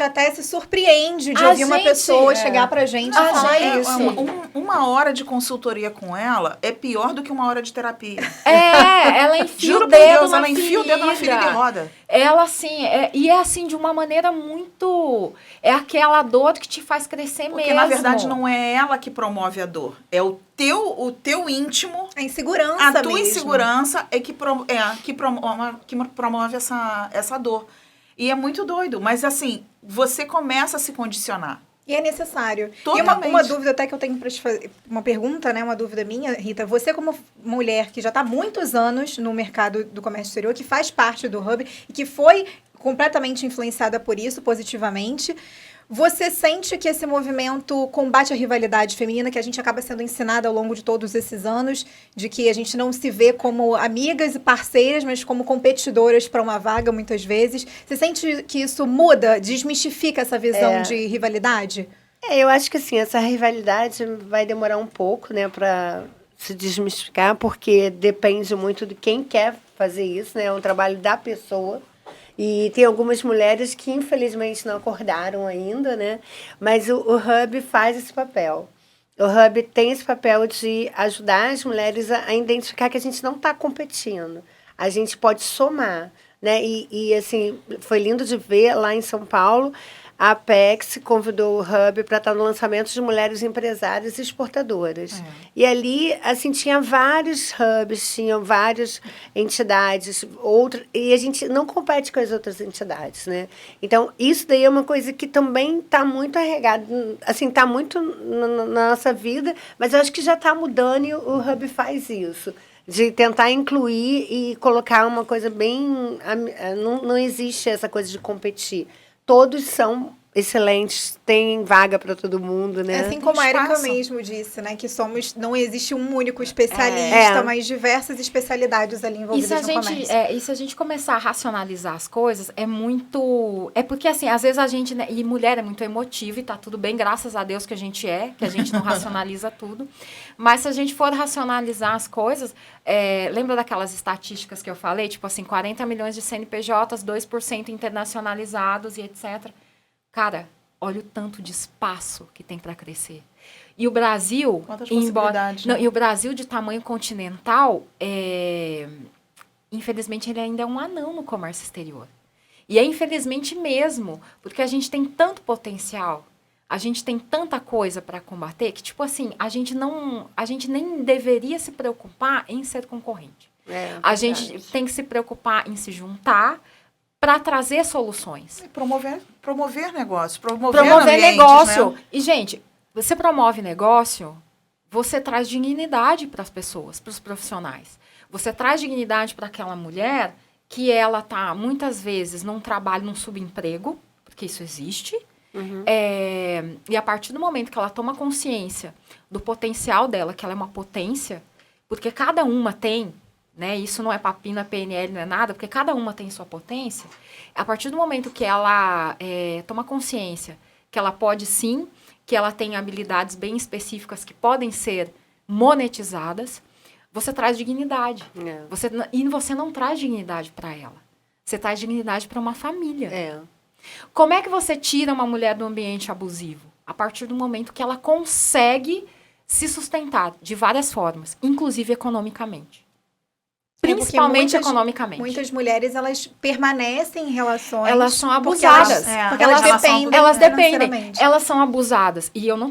até se surpreende de ouvir uma pessoa chegar pra gente e falar isso. Uma hora de consultoria com ela é pior do que uma hora de terapia. Ela enfia Juro o dedo por Deus, na ela enfia o dedo na ferida e roda. Ela, assim, e é assim, de uma maneira muito... É aquela dor que te faz crescer mesmo. Porque, na verdade, não é ela que promove a dor. É o teu íntimo... A insegurança A tua mesmo. insegurança é que promove essa dor. E é muito doido. Mas, assim, você começa a se condicionar. E é necessário. Totalmente. E uma dúvida até que eu tenho para te fazer, uma pergunta, né, uma dúvida minha, Rita, você como mulher que já está há muitos anos no mercado do comércio exterior, que faz parte do Hub e que foi completamente influenciada por isso, positivamente, você sente que esse movimento combate a rivalidade feminina, que a gente acaba sendo ensinada ao longo de todos esses anos, de que a gente não se vê como amigas e parceiras, mas como competidoras para uma vaga, muitas vezes. Você sente que isso muda, desmistifica essa visão de rivalidade? Eu acho que, assim, essa rivalidade vai demorar um pouco, né, para se desmistificar, porque depende muito de quem quer fazer isso, né? É um trabalho da pessoa. E tem algumas mulheres que, infelizmente, não acordaram ainda, né? Mas o Hub faz esse papel. O Hub tem esse papel de ajudar as mulheres a identificar que a gente não está competindo. A gente pode somar, né? E, assim, foi lindo de ver lá em São Paulo, a Apex convidou o Hub para estar no lançamento de mulheres empresárias e exportadoras. E ali, assim, tinha vários hubs, tinham várias entidades, e a gente não compete com as outras entidades, né? Então, isso daí é uma coisa que também está muito arregada, assim, está muito na nossa vida, mas eu acho que já está mudando e o Hub faz isso. De tentar incluir e colocar uma coisa bem... Não existe essa coisa de competir. Todos são excelentes, tem vaga para todo mundo, né? Assim como a Erika mesmo disse, né? Que não existe um único especialista, mas diversas especialidades ali envolvidas no comércio. E se a gente começar a racionalizar as coisas, é muito... É porque, assim, às vezes a gente... Né, e mulher é muito emotiva e tá tudo bem, graças a Deus que a gente não racionaliza tudo. Mas se a gente for racionalizar as coisas... lembra daquelas estatísticas que eu falei? Tipo assim, 40 milhões de CNPJs, 2% internacionalizados e etc., cara, olha o tanto de espaço que tem para crescer. E o Brasil, né? E o Brasil de tamanho continental, infelizmente, ele ainda é um anão no comércio exterior. E é infelizmente mesmo, porque a gente tem tanto potencial, a gente tem tanta coisa para combater, que, tipo assim, a gente nem deveria se preocupar em ser concorrente. A gente tem que se preocupar em se juntar, para trazer soluções. E promover negócio. Promover negócio. Né? E, gente, você promove negócio, você traz dignidade para as pessoas, para os profissionais. Você traz dignidade para aquela mulher que ela está, muitas vezes, num trabalho, num subemprego, porque isso existe. E a partir do momento que ela toma consciência do potencial dela, que ela é uma potência, porque cada uma tem... Né? Isso não é papinho, não é PNL, não é nada, porque cada uma tem sua potência. A partir do momento que ela toma consciência que ela pode sim, que ela tem habilidades bem específicas que podem ser monetizadas, você traz dignidade. E você não traz dignidade para ela. Você traz dignidade para uma família. Como é que você tira uma mulher do ambiente abusivo? A partir do momento que ela consegue se sustentar de várias formas, inclusive economicamente. Principalmente economicamente. Muitas mulheres, elas permanecem em relações... Elas são abusadas. Porque elas dependem. Elas dependem. Elas são abusadas. E eu não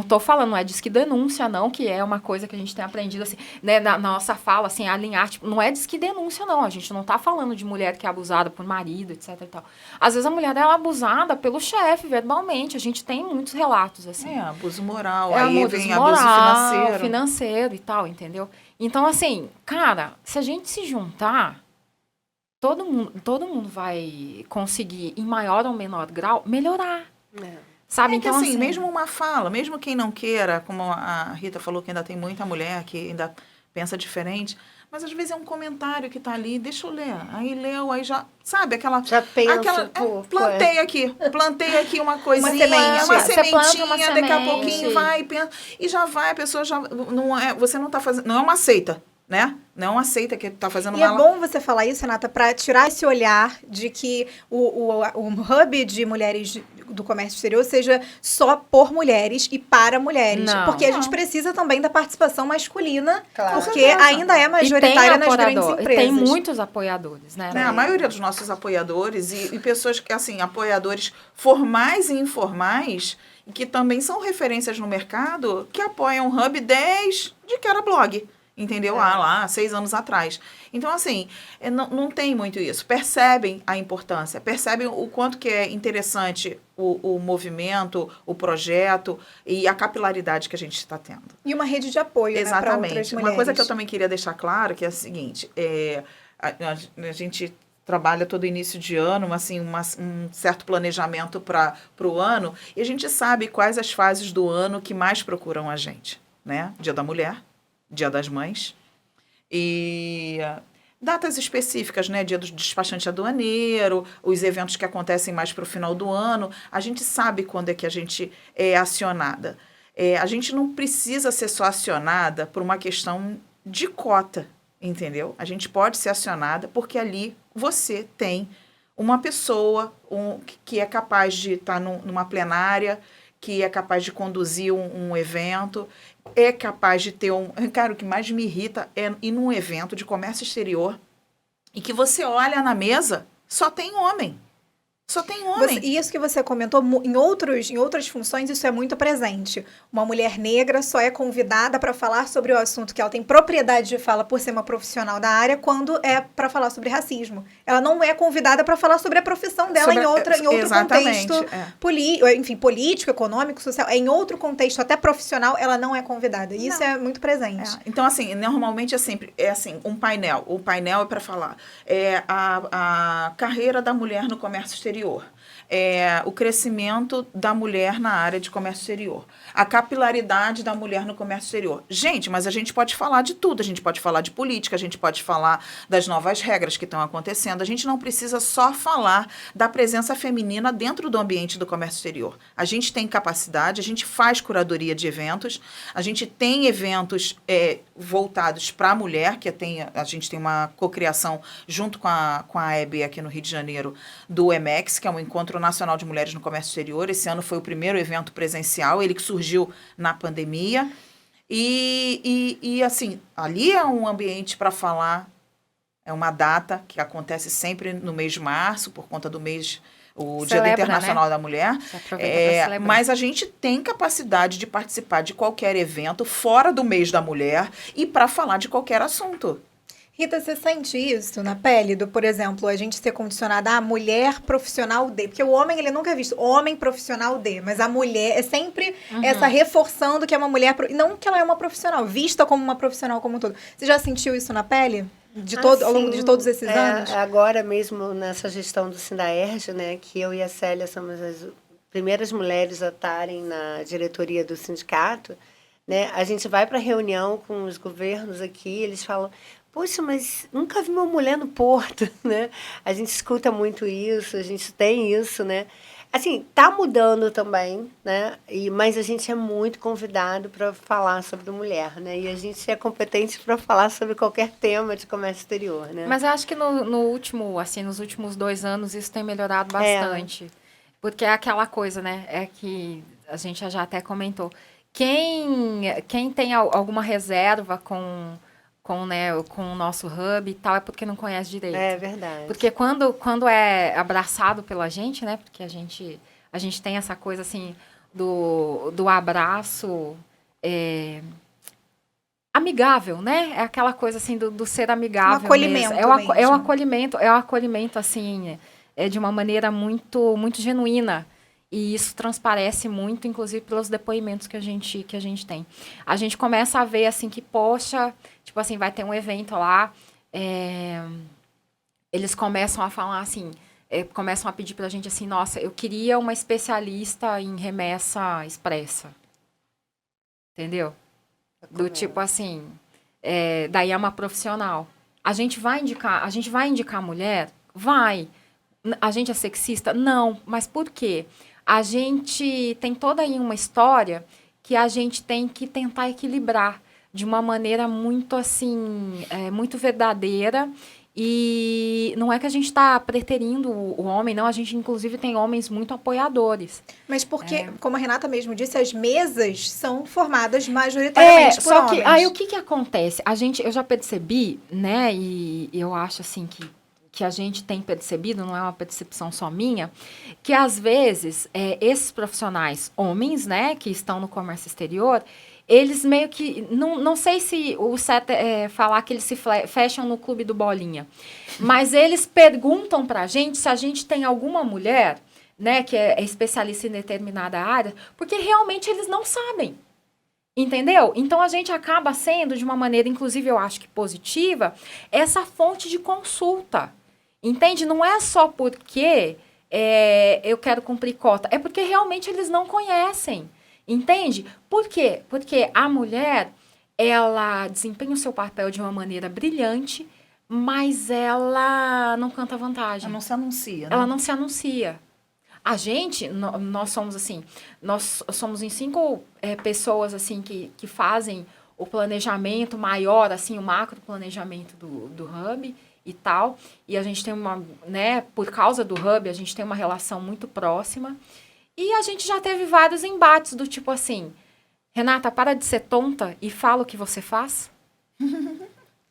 tô falando, não é disque denúncia, não, que é uma coisa que a gente tem aprendido, assim, né, na nossa fala, assim, alinhar, tipo, não é disque denúncia, não. A gente não tá falando de mulher que é abusada por marido, etc e tal. Às vezes a mulher é abusada pelo chefe, verbalmente. A gente tem muitos relatos, assim. Abuso moral. Aí vem abuso financeiro e tal, entendeu? Então, assim, cara, se a gente se juntar, todo mundo vai conseguir, em maior ou menor grau, melhorar. Sabe? Então, assim, mesmo uma fala, mesmo quem não queira, como a Rita falou, que ainda tem muita mulher que ainda pensa diferente, mas às vezes é um comentário que está ali, deixa eu ler. Aí leu, aí já, sabe, aquela... Já pensa, plantei aqui uma coisinha, uma sementinha, daqui a pouquinho vai e pensa, e já vai, a pessoa já, você não está fazendo, não é uma seita, né? Não é uma seita que está fazendo mal. E é bom você falar isso, Renata, para tirar esse olhar de que o hub de mulheres do comércio exterior seja só por mulheres e para mulheres. Não. Porque a gente precisa também da participação masculina, Claro. porque ainda é majoritária nas grandes empresas. Tem muitos apoiadores, né? A maioria dos nossos apoiadores e pessoas que, assim, apoiadores formais e informais, que também são referências no mercado, que apoiam o Hub desde que era blog. Entendeu? Lá, 6 anos atrás. Então, assim, não tem muito isso. Percebem a importância, percebem o quanto que é interessante o movimento, o projeto e a capilaridade que a gente está tendo. E uma rede de apoio, né, para outras mulheres. Uma coisa que eu também queria deixar claro, que é a seguinte, a gente trabalha todo início de ano, assim, um certo planejamento para o ano, e a gente sabe quais as fases do ano que mais procuram a gente, né? Dia da Mulher, Dia das Mães, e datas específicas, né? Dia do despachante aduaneiro, os eventos que acontecem mais para o final do ano, a gente sabe quando é que a gente é acionada. A gente não precisa ser só acionada por uma questão de cota, entendeu? A gente pode ser acionada porque ali você tem uma pessoa que é capaz de estar numa plenária, que é capaz de conduzir um evento, é capaz de ter Cara, o que mais me irrita é ir num evento de comércio exterior e que você olha na mesa, só tem homem. Só tem homem. E isso que você comentou, em outras funções, isso é muito presente. Uma mulher negra só é convidada para falar sobre o assunto que ela tem propriedade de fala por ser uma profissional da área, quando é para falar sobre racismo. Ela não é convidada para falar sobre a profissão dela em outro contexto político, econômico, social. Em outro contexto, até profissional, ela não é convidada. Isso é muito presente. Então, assim, normalmente é assim, um painel. O painel é para falar a carreira da mulher no comércio exterior. O crescimento da mulher na área de comércio exterior, a capilaridade da mulher no comércio exterior. Gente, mas a gente pode falar de tudo, a gente pode falar de política, a gente pode falar das novas regras que estão acontecendo, a gente não precisa só falar da presença feminina dentro do ambiente do comércio exterior. A gente tem capacidade, a gente faz curadoria de eventos, a gente tem eventos voltados para a mulher, a gente tem uma cocriação junto com a EB aqui no Rio de Janeiro, do EMEX, que é um Encontro Nacional de Mulheres no Comércio Exterior. Esse ano foi o primeiro evento presencial, ele que surgiu na pandemia. E assim, ali é um ambiente para falar, é uma data que acontece sempre no mês de março, por conta do mês, o Dia Internacional da Mulher. Mas a gente tem capacidade de participar de qualquer evento fora do mês da mulher e para falar de qualquer assunto. Rita, você sente isso na pele por exemplo, a gente ser condicionada a mulher profissional de? Porque o homem, ele nunca é visto homem profissional de, mas a mulher é sempre essa reforçando que é uma mulher, não que ela é uma profissional, vista como uma profissional como um todo. Você já sentiu isso na pele? Ao longo de todos esses anos? Agora mesmo, nessa gestão do Sindaerj, né, que eu e a Célia somos as primeiras mulheres a estarem na diretoria do sindicato, né, a gente vai para reunião com os governos aqui, eles falam: poxa, mas nunca vi uma mulher no porto, né? A gente escuta muito isso, a gente tem isso, né? Assim, tá mudando também, né? Mas a gente é muito convidado para falar sobre mulher, né? E a gente é competente para falar sobre qualquer tema de comércio exterior, né? Mas eu acho que nos últimos 2 anos isso tem melhorado bastante. Porque é aquela coisa, né? É que a gente já até comentou. Quem tem alguma reserva com o nosso hub e tal, é porque não conhece direito. É verdade. Porque quando é abraçado pela gente, né? Porque a gente tem essa coisa, assim, do abraço amigável, né? É aquela coisa, assim, do ser amigável. Um acolhimento mesmo. É um acolhimento, assim, de uma maneira muito, muito genuína. E isso transparece muito, inclusive, pelos depoimentos que a gente tem. A gente começa a ver, assim, que, poxa, tipo assim, vai ter um evento lá, eles começam a falar, assim, começam a pedir pra gente, assim, nossa, eu queria uma especialista em remessa expressa. Entendeu? Do tipo, assim, daí é uma profissional. A gente vai indicar mulher? Vai. A gente é sexista? Não. Mas por quê? A gente tem toda aí uma história que a gente tem que tentar equilibrar de uma maneira muito, assim, muito verdadeira. E não é que a gente está preterindo o homem, não. A gente, inclusive, tem homens muito apoiadores. Mas porque, como a Renata mesmo disse, as mesas são formadas majoritariamente por homens. Só que aí o que acontece? Eu já percebi, né, e eu acho, assim, que a gente tem percebido, não é uma percepção só minha, que às vezes esses profissionais homens, né, que estão no comércio exterior, eles meio que, não sei se o certo é falar que eles se fecham no clube do Bolinha, mas eles perguntam pra gente se a gente tem alguma mulher, né, que é especialista em determinada área, porque realmente eles não sabem. Entendeu? Então, a gente acaba sendo, de uma maneira, inclusive, eu acho que positiva, essa fonte de consulta. Entende? Não é só porque eu quero cumprir cota. É porque realmente eles não conhecem. Entende? Por quê? Porque a mulher, ela desempenha o seu papel de uma maneira brilhante, mas ela não canta vantagem. Ela não se anuncia, né? Ela não se anuncia. A gente, nós somos assim, nós somos em 5 pessoas assim que fazem o planejamento maior, assim, o macro planejamento do Hub e tal. E a gente tem por causa do Hub, a gente tem uma relação muito próxima. E a gente já teve vários embates do tipo assim, Renata, para de ser tonta e fala o que você faz.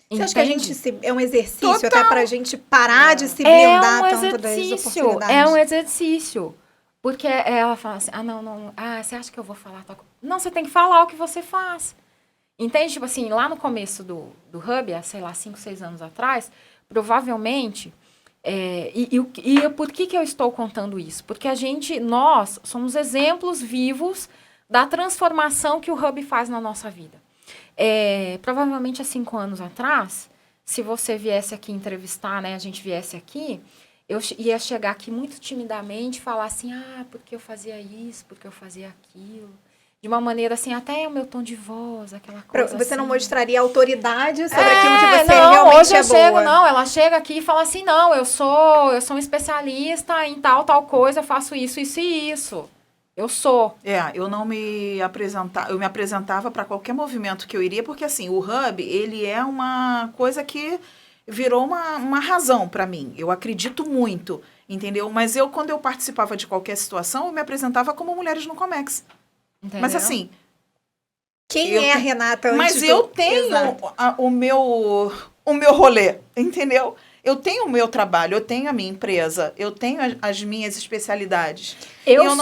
Você acha que a gente é um exercício até pra gente parar de se blindar tanto das oportunidades? É um exercício. Porque ela fala assim, você acha que eu vou falar tal coisa? Não, você tem que falar o que você faz. Entende? Tipo assim, lá no começo do Hub, há, sei lá, 5, 6 anos atrás, provavelmente... por que eu estou contando isso? Porque nós somos exemplos vivos da transformação que o Hub faz na nossa vida. Provavelmente há 5 anos atrás, se você viesse aqui entrevistar, né, a gente viesse aqui, eu ia chegar aqui muito timidamente e falar assim, porque eu fazia isso, porque eu fazia aquilo. De uma maneira assim, até o meu tom de voz, aquela coisa Você assim. não mostraria autoridade sobre aquilo que você realmente hoje eu boa. Ela chega aqui e fala assim, não, eu sou um especialista em tal coisa, eu faço isso, isso e isso. Eu sou. Eu não me apresentava, eu me apresentava para qualquer movimento que eu iria, porque assim, o Hub, ele é uma coisa que virou uma razão para mim. Eu acredito muito, entendeu? Mas quando eu participava de qualquer situação, eu me apresentava como Mulheres no Comex. Entendeu? Mas assim... Quem é a Renata antes Mas eu tenho o meu rolê, entendeu? Eu tenho o meu trabalho, eu tenho a minha empresa, eu tenho as minhas especialidades. Eu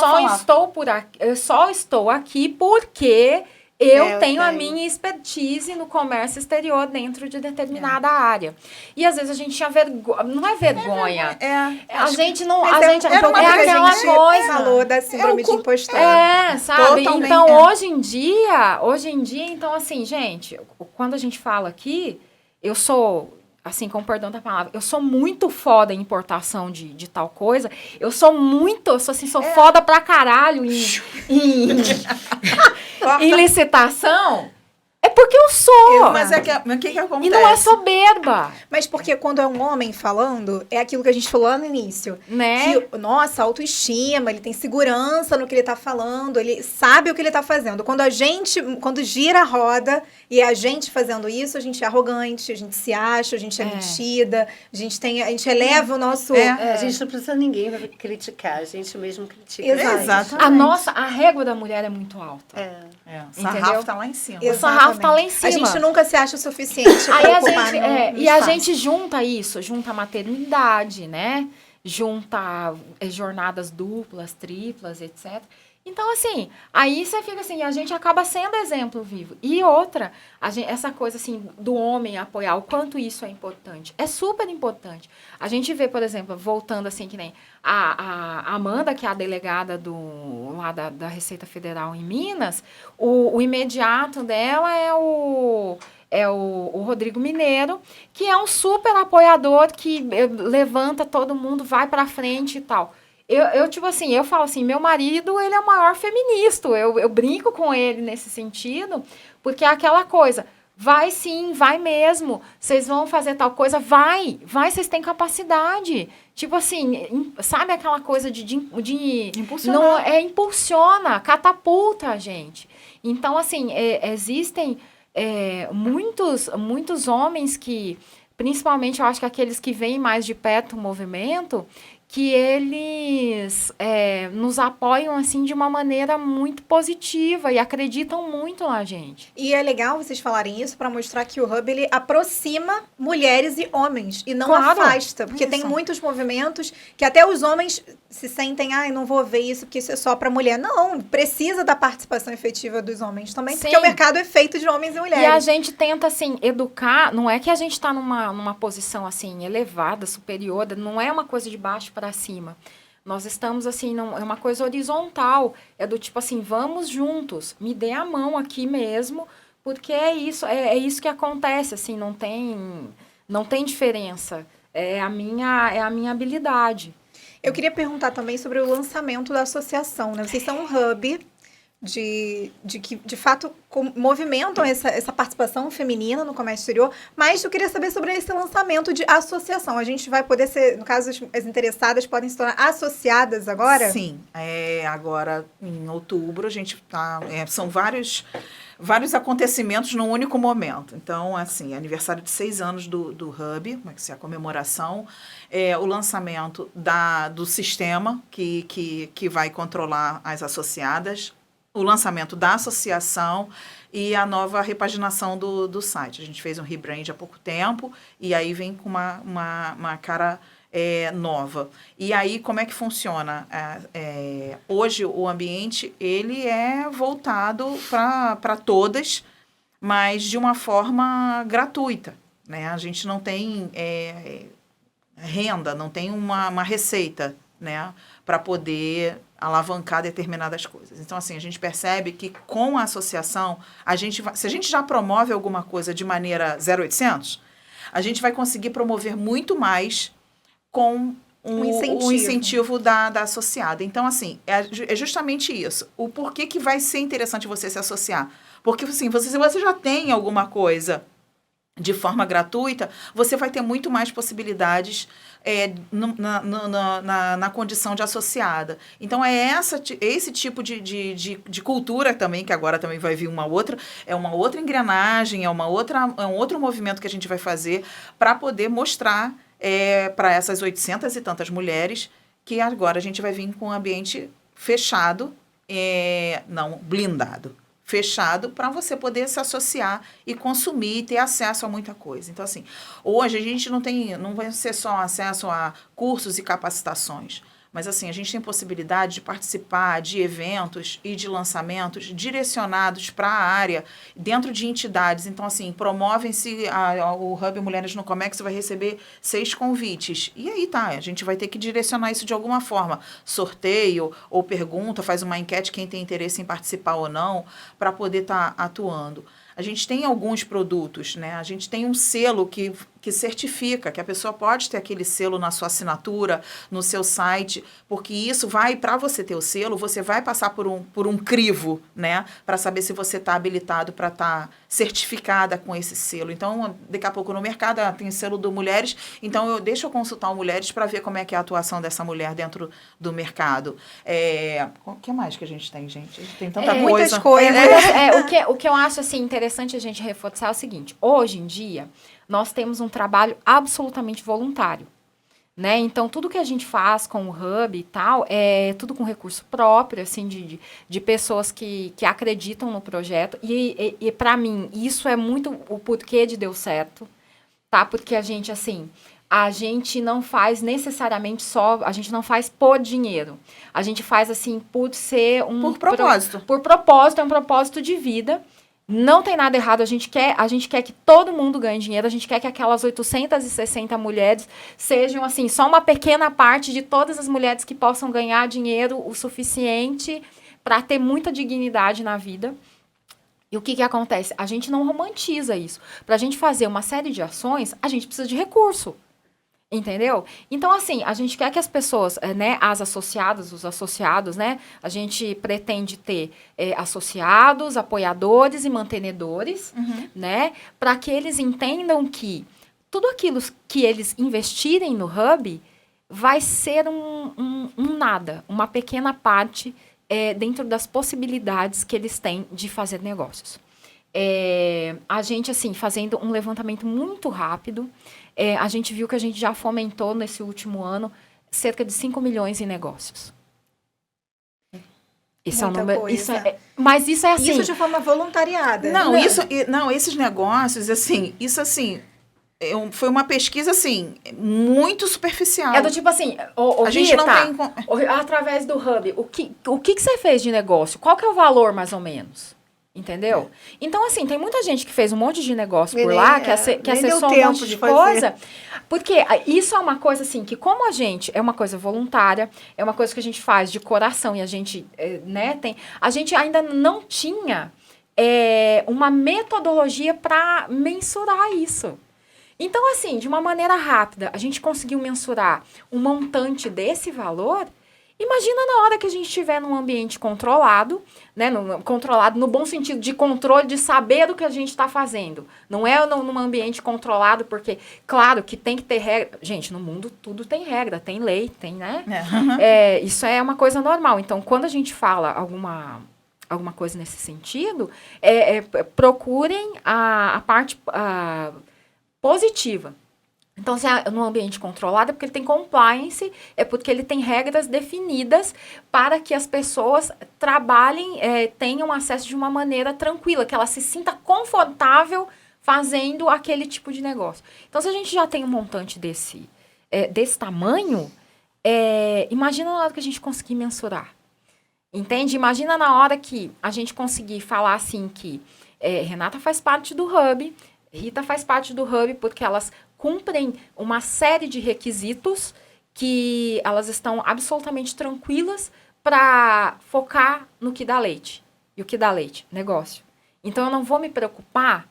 só estou aqui porque eu tenho a minha expertise no comércio exterior dentro de determinada área. E às vezes a gente tinha vergonha, não é vergonha. A gente não, a gente é aquela coisa. Falou da síndrome de impostor. Sabe? Totalmente. Então, hoje em dia, então assim, gente, quando a gente fala aqui, eu sou, assim, com perdão da palavra, eu sou muito foda em importação de tal coisa. Eu sou foda pra caralho em licitação. É porque eu sou. Mas o que acontece? E não é soberba. Mas porque quando é um homem falando, é aquilo que a gente falou lá no início. Né? Que, nossa, autoestima, ele tem segurança no que ele tá falando, ele sabe o que ele tá fazendo. Quando gira a roda e é a gente fazendo isso, a gente é arrogante, a gente se acha, a gente é metida, a gente eleva o nosso... A gente não precisa ninguém pra criticar, a gente mesmo critica. Exatamente. A régua da mulher é muito alta. O sarrafo tá lá em cima. O sarrafo tá lá em cima. A gente nunca se acha o suficiente para ocupar a gente junta isso, junta a maternidade, né? Junta jornadas duplas, triplas, etc. Então, assim, aí você fica assim, a gente acaba sendo exemplo vivo. E outra, essa coisa, assim, do homem apoiar, o quanto isso é importante. É super importante. A gente vê, por exemplo, voltando assim, que nem a Amanda, que é a delegada lá da Receita Federal em Minas, o imediato dela é o Rodrigo Mineiro, que é um super apoiador, que levanta todo mundo, vai pra frente e tal. Tipo assim, eu falo assim, meu marido, ele é o maior feminista. Eu brinco com ele nesse sentido, porque é aquela coisa, Vai sim, vai mesmo. Vocês vão fazer tal coisa? Vai, vocês têm capacidade. Tipo assim, sabe aquela coisa de impulsionar. Não, impulsiona, catapulta a gente. Então, assim, existem muitos homens que, principalmente, eu acho que aqueles que veem mais de perto o movimento, que eles nos apoiam, assim, de uma maneira muito positiva e acreditam muito na gente. E é legal vocês falarem isso para mostrar que o Hub, ele aproxima mulheres e homens e não Claro. afasta. Porque tem muitos movimentos que até os homens se sentem, não vou ver isso porque isso é só para mulher. Não, precisa da participação efetiva dos homens também, Sim. porque o mercado é feito de homens e mulheres. E a gente tenta, assim, educar, não é que a gente está numa posição, assim, elevada, superior, não é uma coisa de baixo para cima. Nós estamos, assim, é uma coisa horizontal, é do tipo assim, vamos juntos, me dê a mão aqui mesmo, porque é isso que acontece, assim, não tem diferença, é a minha habilidade. Eu queria perguntar também sobre o lançamento da associação, né? Vocês são um hub que, de fato, movimentam essa participação feminina no comércio exterior, mas eu queria saber sobre esse lançamento de associação. A gente vai poder ser, no caso, as interessadas podem se tornar associadas agora? Sim, agora em outubro a gente são vários acontecimentos num único momento. Então, assim, aniversário de 6 anos do Hub, a comemoração, o lançamento do sistema que vai controlar as associadas, o lançamento da associação e a nova repaginação do site. A gente fez um rebrand há pouco tempo e aí vem com uma cara nova. E aí, como é que funciona? Hoje, o ambiente ele é voltado para todas, mas de uma forma gratuita, né? A gente não tem renda, não tem uma receita, né, para poder alavancar determinadas coisas. Então, assim, a gente percebe que com a associação, se a gente já promove alguma coisa de maneira 0800, a gente vai conseguir promover muito mais com o incentivo da associada. Então, assim, é justamente isso. O porquê que vai ser interessante você se associar? Porque, assim, se você já tem alguma coisa de forma gratuita, você vai ter muito mais possibilidades na condição de associada. Então, esse tipo de cultura também, que agora também vai vir uma outra engrenagem, é um outro movimento que a gente vai fazer para poder mostrar para essas 800 e tantas mulheres que agora a gente vai vir com um ambiente fechado, não blindado, fechado para você poder se associar e consumir e ter acesso a muita coisa. Então, assim, hoje a gente não vai ser só acesso a cursos e capacitações, mas, assim, a gente tem possibilidade de participar de eventos e de lançamentos direcionados para a área, dentro de entidades. Então, assim, promovem-se, o Hub Mulheres no Comex vai receber 6 convites. E aí a gente vai ter que direcionar isso de alguma forma. Sorteio ou pergunta, faz uma enquete quem tem interesse em participar ou não, para poder estar atuando. A gente tem alguns produtos, né? A gente tem um selo que certifica, que a pessoa pode ter aquele selo na sua assinatura, no seu site, porque isso para você ter o selo, você vai passar por um crivo, né? Para saber se você está habilitado para estar certificada com esse selo. Então, daqui a pouco no mercado tem o selo do Mulheres, então deixa eu consultar o Mulheres para ver como é que é a atuação dessa mulher dentro do mercado. O que mais que a gente tem, gente? Tem tanta coisa. Muitas coisas. O que eu acho, assim, interessante a gente reforçar é o seguinte: hoje em dia, nós temos um trabalho absolutamente voluntário, né? Então, tudo que a gente faz com o Hub e tal, é tudo com recurso próprio, assim, de pessoas que acreditam no projeto. E para mim, isso é muito o porquê de deu certo, tá? Porque a gente, assim, a gente não faz necessariamente a gente não faz por dinheiro. A gente faz, assim, por ser por propósito. Por propósito, é um propósito de vida. Não tem nada errado, a gente quer que todo mundo ganhe dinheiro, a gente quer que aquelas 860 mulheres sejam, assim, só uma pequena parte de todas as mulheres que possam ganhar dinheiro o suficiente para ter muita dignidade na vida. E o que acontece? A gente não romantiza isso. Para a gente fazer uma série de ações, a gente precisa de recurso. Entendeu? Então, assim, a gente quer que as pessoas, né, as associadas, os associados, né, a gente pretende ter associados, apoiadores e mantenedores, né, para que eles entendam que tudo aquilo que eles investirem no Hub vai ser um nada, uma pequena parte dentro das possibilidades que eles têm de fazer negócios. A gente, assim, fazendo um levantamento muito rápido, a gente viu que a gente já fomentou nesse último ano cerca de 5 milhões em negócios. Isso muita é um número. coisa. Mas isso é assim. Isso de forma voluntariada. Não, esses negócios, assim, foi uma pesquisa, assim, muito superficial. É do tipo assim, a gente não tem... através do Hub, o que você fez de negócio? Qual que é o valor, mais ou menos? Entendeu? Então, assim, tem muita gente que fez um monte de negócio por lá, que acessou um monte de coisa. Porque isso é uma coisa, assim, que como a gente é uma coisa voluntária, é uma coisa que a gente faz de coração e a gente, né, a gente ainda não tinha uma metodologia para mensurar isso. Então, assim, de uma maneira rápida, a gente conseguiu mensurar um montante desse valor. Imagina na hora que a gente estiver num ambiente controlado, né? Controlado no bom sentido de controle, de saber o que a gente está fazendo. Não é num ambiente controlado, porque, claro, que tem que ter regra. Gente, no mundo tudo tem regra, tem lei, tem, né? Isso é uma coisa normal. Então, quando a gente fala alguma coisa nesse sentido, procurem a parte positiva. Então, se é num ambiente controlado, é porque ele tem compliance, é porque ele tem regras definidas para que as pessoas trabalhem, tenham acesso de uma maneira tranquila, que ela se sinta confortável fazendo aquele tipo de negócio. Então, se a gente já tem um montante desse tamanho, imagina na hora que a gente conseguir mensurar. Entende? Imagina na hora que a gente conseguir falar assim que Renata faz parte do Hub, Rita faz parte do Hub porque elas cumprem uma série de requisitos que elas estão absolutamente tranquilas para focar no que dá leite. E o que dá leite? Negócio. Então, eu não vou me preocupar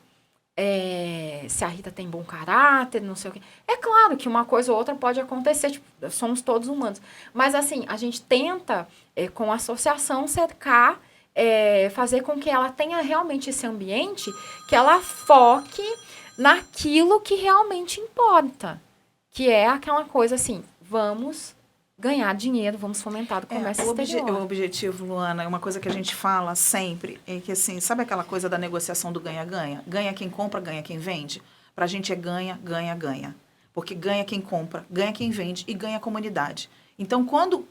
se a Rita tem bom caráter, não sei o quê. É claro que uma coisa ou outra pode acontecer, tipo, somos todos humanos. Mas, assim, a gente tenta, com a associação, cercar, fazer com que ela tenha realmente esse ambiente, que ela foque naquilo que realmente importa, que é aquela coisa assim, vamos ganhar dinheiro, vamos fomentar o comércio exterior. O objetivo, Luana, é uma coisa que a gente fala sempre, é que assim, sabe aquela coisa da negociação do ganha-ganha? Ganha quem compra, ganha quem vende? Pra gente é ganha, ganha, ganha. Porque ganha quem compra, ganha quem vende e ganha a comunidade. Então, quando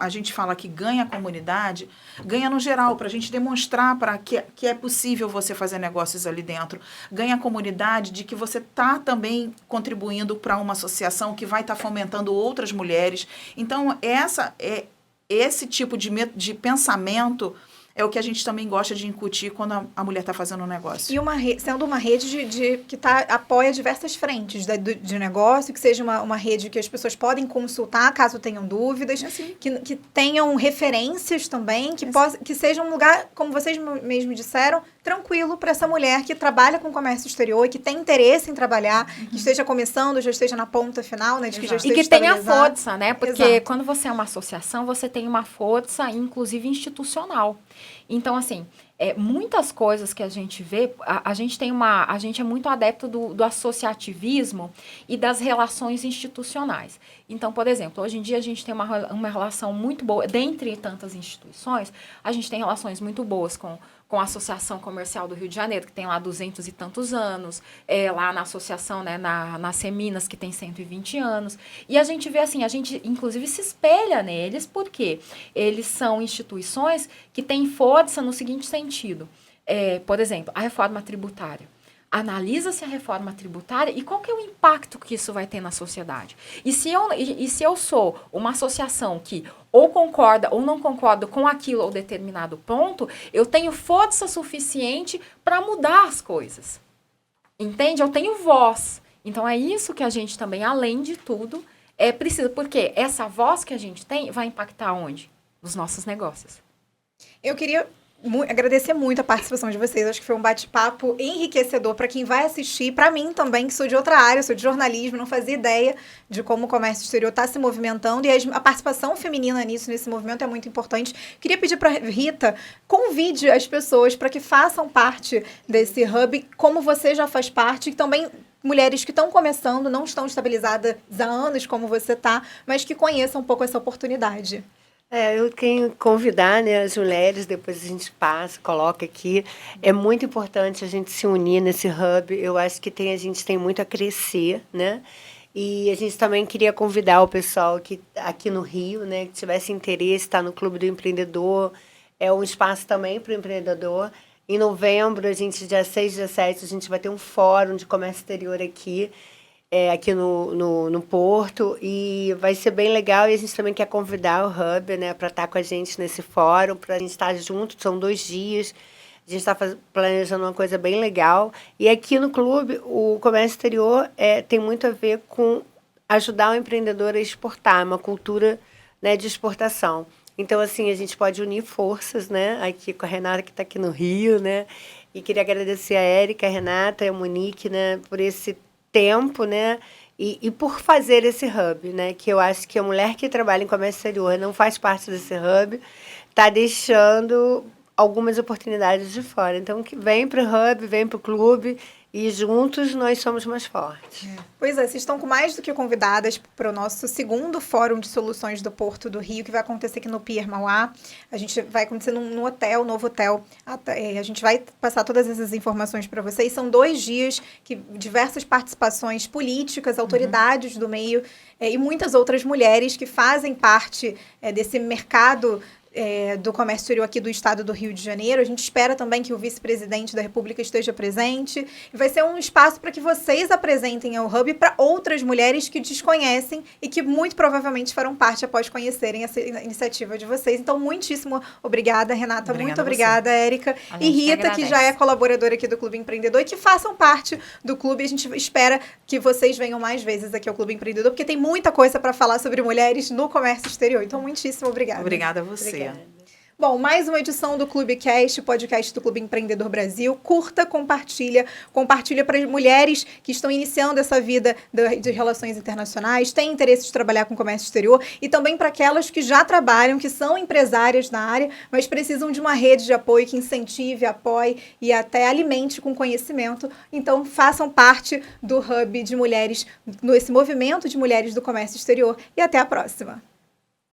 a gente fala que ganha a comunidade, ganha no geral, para a gente demonstrar que é possível você fazer negócios ali dentro. Ganha a comunidade de que você está também contribuindo para uma associação que vai estar fomentando outras mulheres. Então, esse tipo de pensamento é o que a gente também gosta de incutir quando a mulher está fazendo um negócio. E sendo uma rede que apoia diversas frentes de negócio, que seja uma rede que as pessoas podem consultar caso tenham dúvidas, que tenham referências também, que seja um lugar, como vocês mesmos disseram, tranquilo para essa mulher que trabalha com comércio exterior e que tem interesse em trabalhar, que esteja começando, já esteja na ponta final, né? De que já esteja e que tenha força, né? Porque Exato. quando você é uma associação, você tem uma força, inclusive institucional. Então, assim, muitas coisas que a gente vê, a gente é muito adepto do associativismo e das relações institucionais. Então, por exemplo, hoje em dia a gente tem uma relação muito boa, dentre tantas instituições, a gente tem relações muito boas com a Associação Comercial do Rio de Janeiro, que tem lá 200 e tantos anos, lá na associação, né, na Seminas, que tem 120 anos. E a gente vê assim, a gente inclusive se espelha neles, porque eles são instituições que têm força no seguinte sentido. Por exemplo, a reforma tributária. Analisa-se a reforma tributária e qual que é o impacto que isso vai ter na sociedade. E se eu sou uma associação que ou concorda ou não concorda com aquilo ou determinado ponto, eu tenho força suficiente para mudar as coisas. Entende? Eu tenho voz. Então, é isso que a gente também, além de tudo, precisa. Porque essa voz que a gente tem vai impactar onde? Nos nossos negócios. Eu queria agradecer muito a participação de vocês. Acho que foi um bate-papo enriquecedor para quem vai assistir. Para mim também, que sou de outra área, sou de jornalismo, não fazia ideia de como o comércio exterior está se movimentando. E a participação feminina nesse movimento é muito importante. Queria pedir para Rita, convide as pessoas para que façam parte desse hub, como você já faz parte, e também mulheres que estão começando, não estão estabilizadas há anos como você está, mas que conheçam um pouco essa oportunidade. Eu quero convidar, né, as mulheres, depois a gente coloca aqui. É muito importante a gente se unir nesse hub. Eu acho que a gente tem muito a crescer, né? E a gente também queria convidar o pessoal que aqui no Rio, né, que tivesse interesse, está no Clube do Empreendedor. É um espaço também para o empreendedor. Em novembro, dia 6 e dia 7, a gente vai ter um fórum de comércio exterior aqui no Porto, e vai ser bem legal. E a gente também quer convidar o Hub, né, para estar com a gente nesse fórum, para a gente estar junto. São 2 dias, a gente está planejando uma coisa bem legal. E aqui no clube, o comércio exterior tem muito a ver com ajudar o empreendedor a exportar, uma cultura, né, de exportação. Então, assim, a gente pode unir forças, né, aqui com a Renata, que está aqui no Rio, né, e queria agradecer a Érica, a Renata e a Monique, né, por esse tempo, né, e por fazer esse hub, né, que eu acho que a mulher que trabalha em comércio exterior não faz parte desse hub, está deixando algumas oportunidades de fora. Então, que vem para o hub, vem para o clube, e juntos nós somos mais fortes. Pois é, vocês estão com mais do que convidadas para o nosso segundo Fórum de Soluções do Porto do Rio, que vai acontecer aqui no Pier Mauá. A gente vai acontecer num hotel, novo hotel. A gente vai passar todas essas informações para vocês. São 2 dias, diversas participações políticas, autoridades do meio e muitas outras mulheres que fazem parte desse mercado do comércio exterior aqui do estado do Rio de Janeiro. A gente espera também que o vice-presidente da República esteja presente. E vai ser um espaço para que vocês apresentem ao Hub para outras mulheres que desconhecem e que muito provavelmente farão parte após conhecerem essa iniciativa de vocês. Então, muitíssimo obrigada, Renata. Muito obrigada, Érica. E Rita, que já é colaboradora aqui do Clube Empreendedor, e que façam parte do clube. A gente espera que vocês venham mais vezes aqui ao Clube Empreendedor, porque tem muita coisa para falar sobre mulheres no comércio exterior. Então, muitíssimo obrigada. Obrigada a você. Obrigada. Bom, mais uma edição do Clubecast, podcast do Clube Empreendedor Brasil. Curta, compartilha para as mulheres que estão iniciando essa vida de relações internacionais, têm interesse de trabalhar com comércio exterior, e também para aquelas que já trabalham, que são empresárias na área, mas precisam de uma rede de apoio que incentive, apoie e até alimente com conhecimento. Então, façam parte do Hub de Mulheres, nesse movimento de mulheres do comércio exterior, e até a próxima.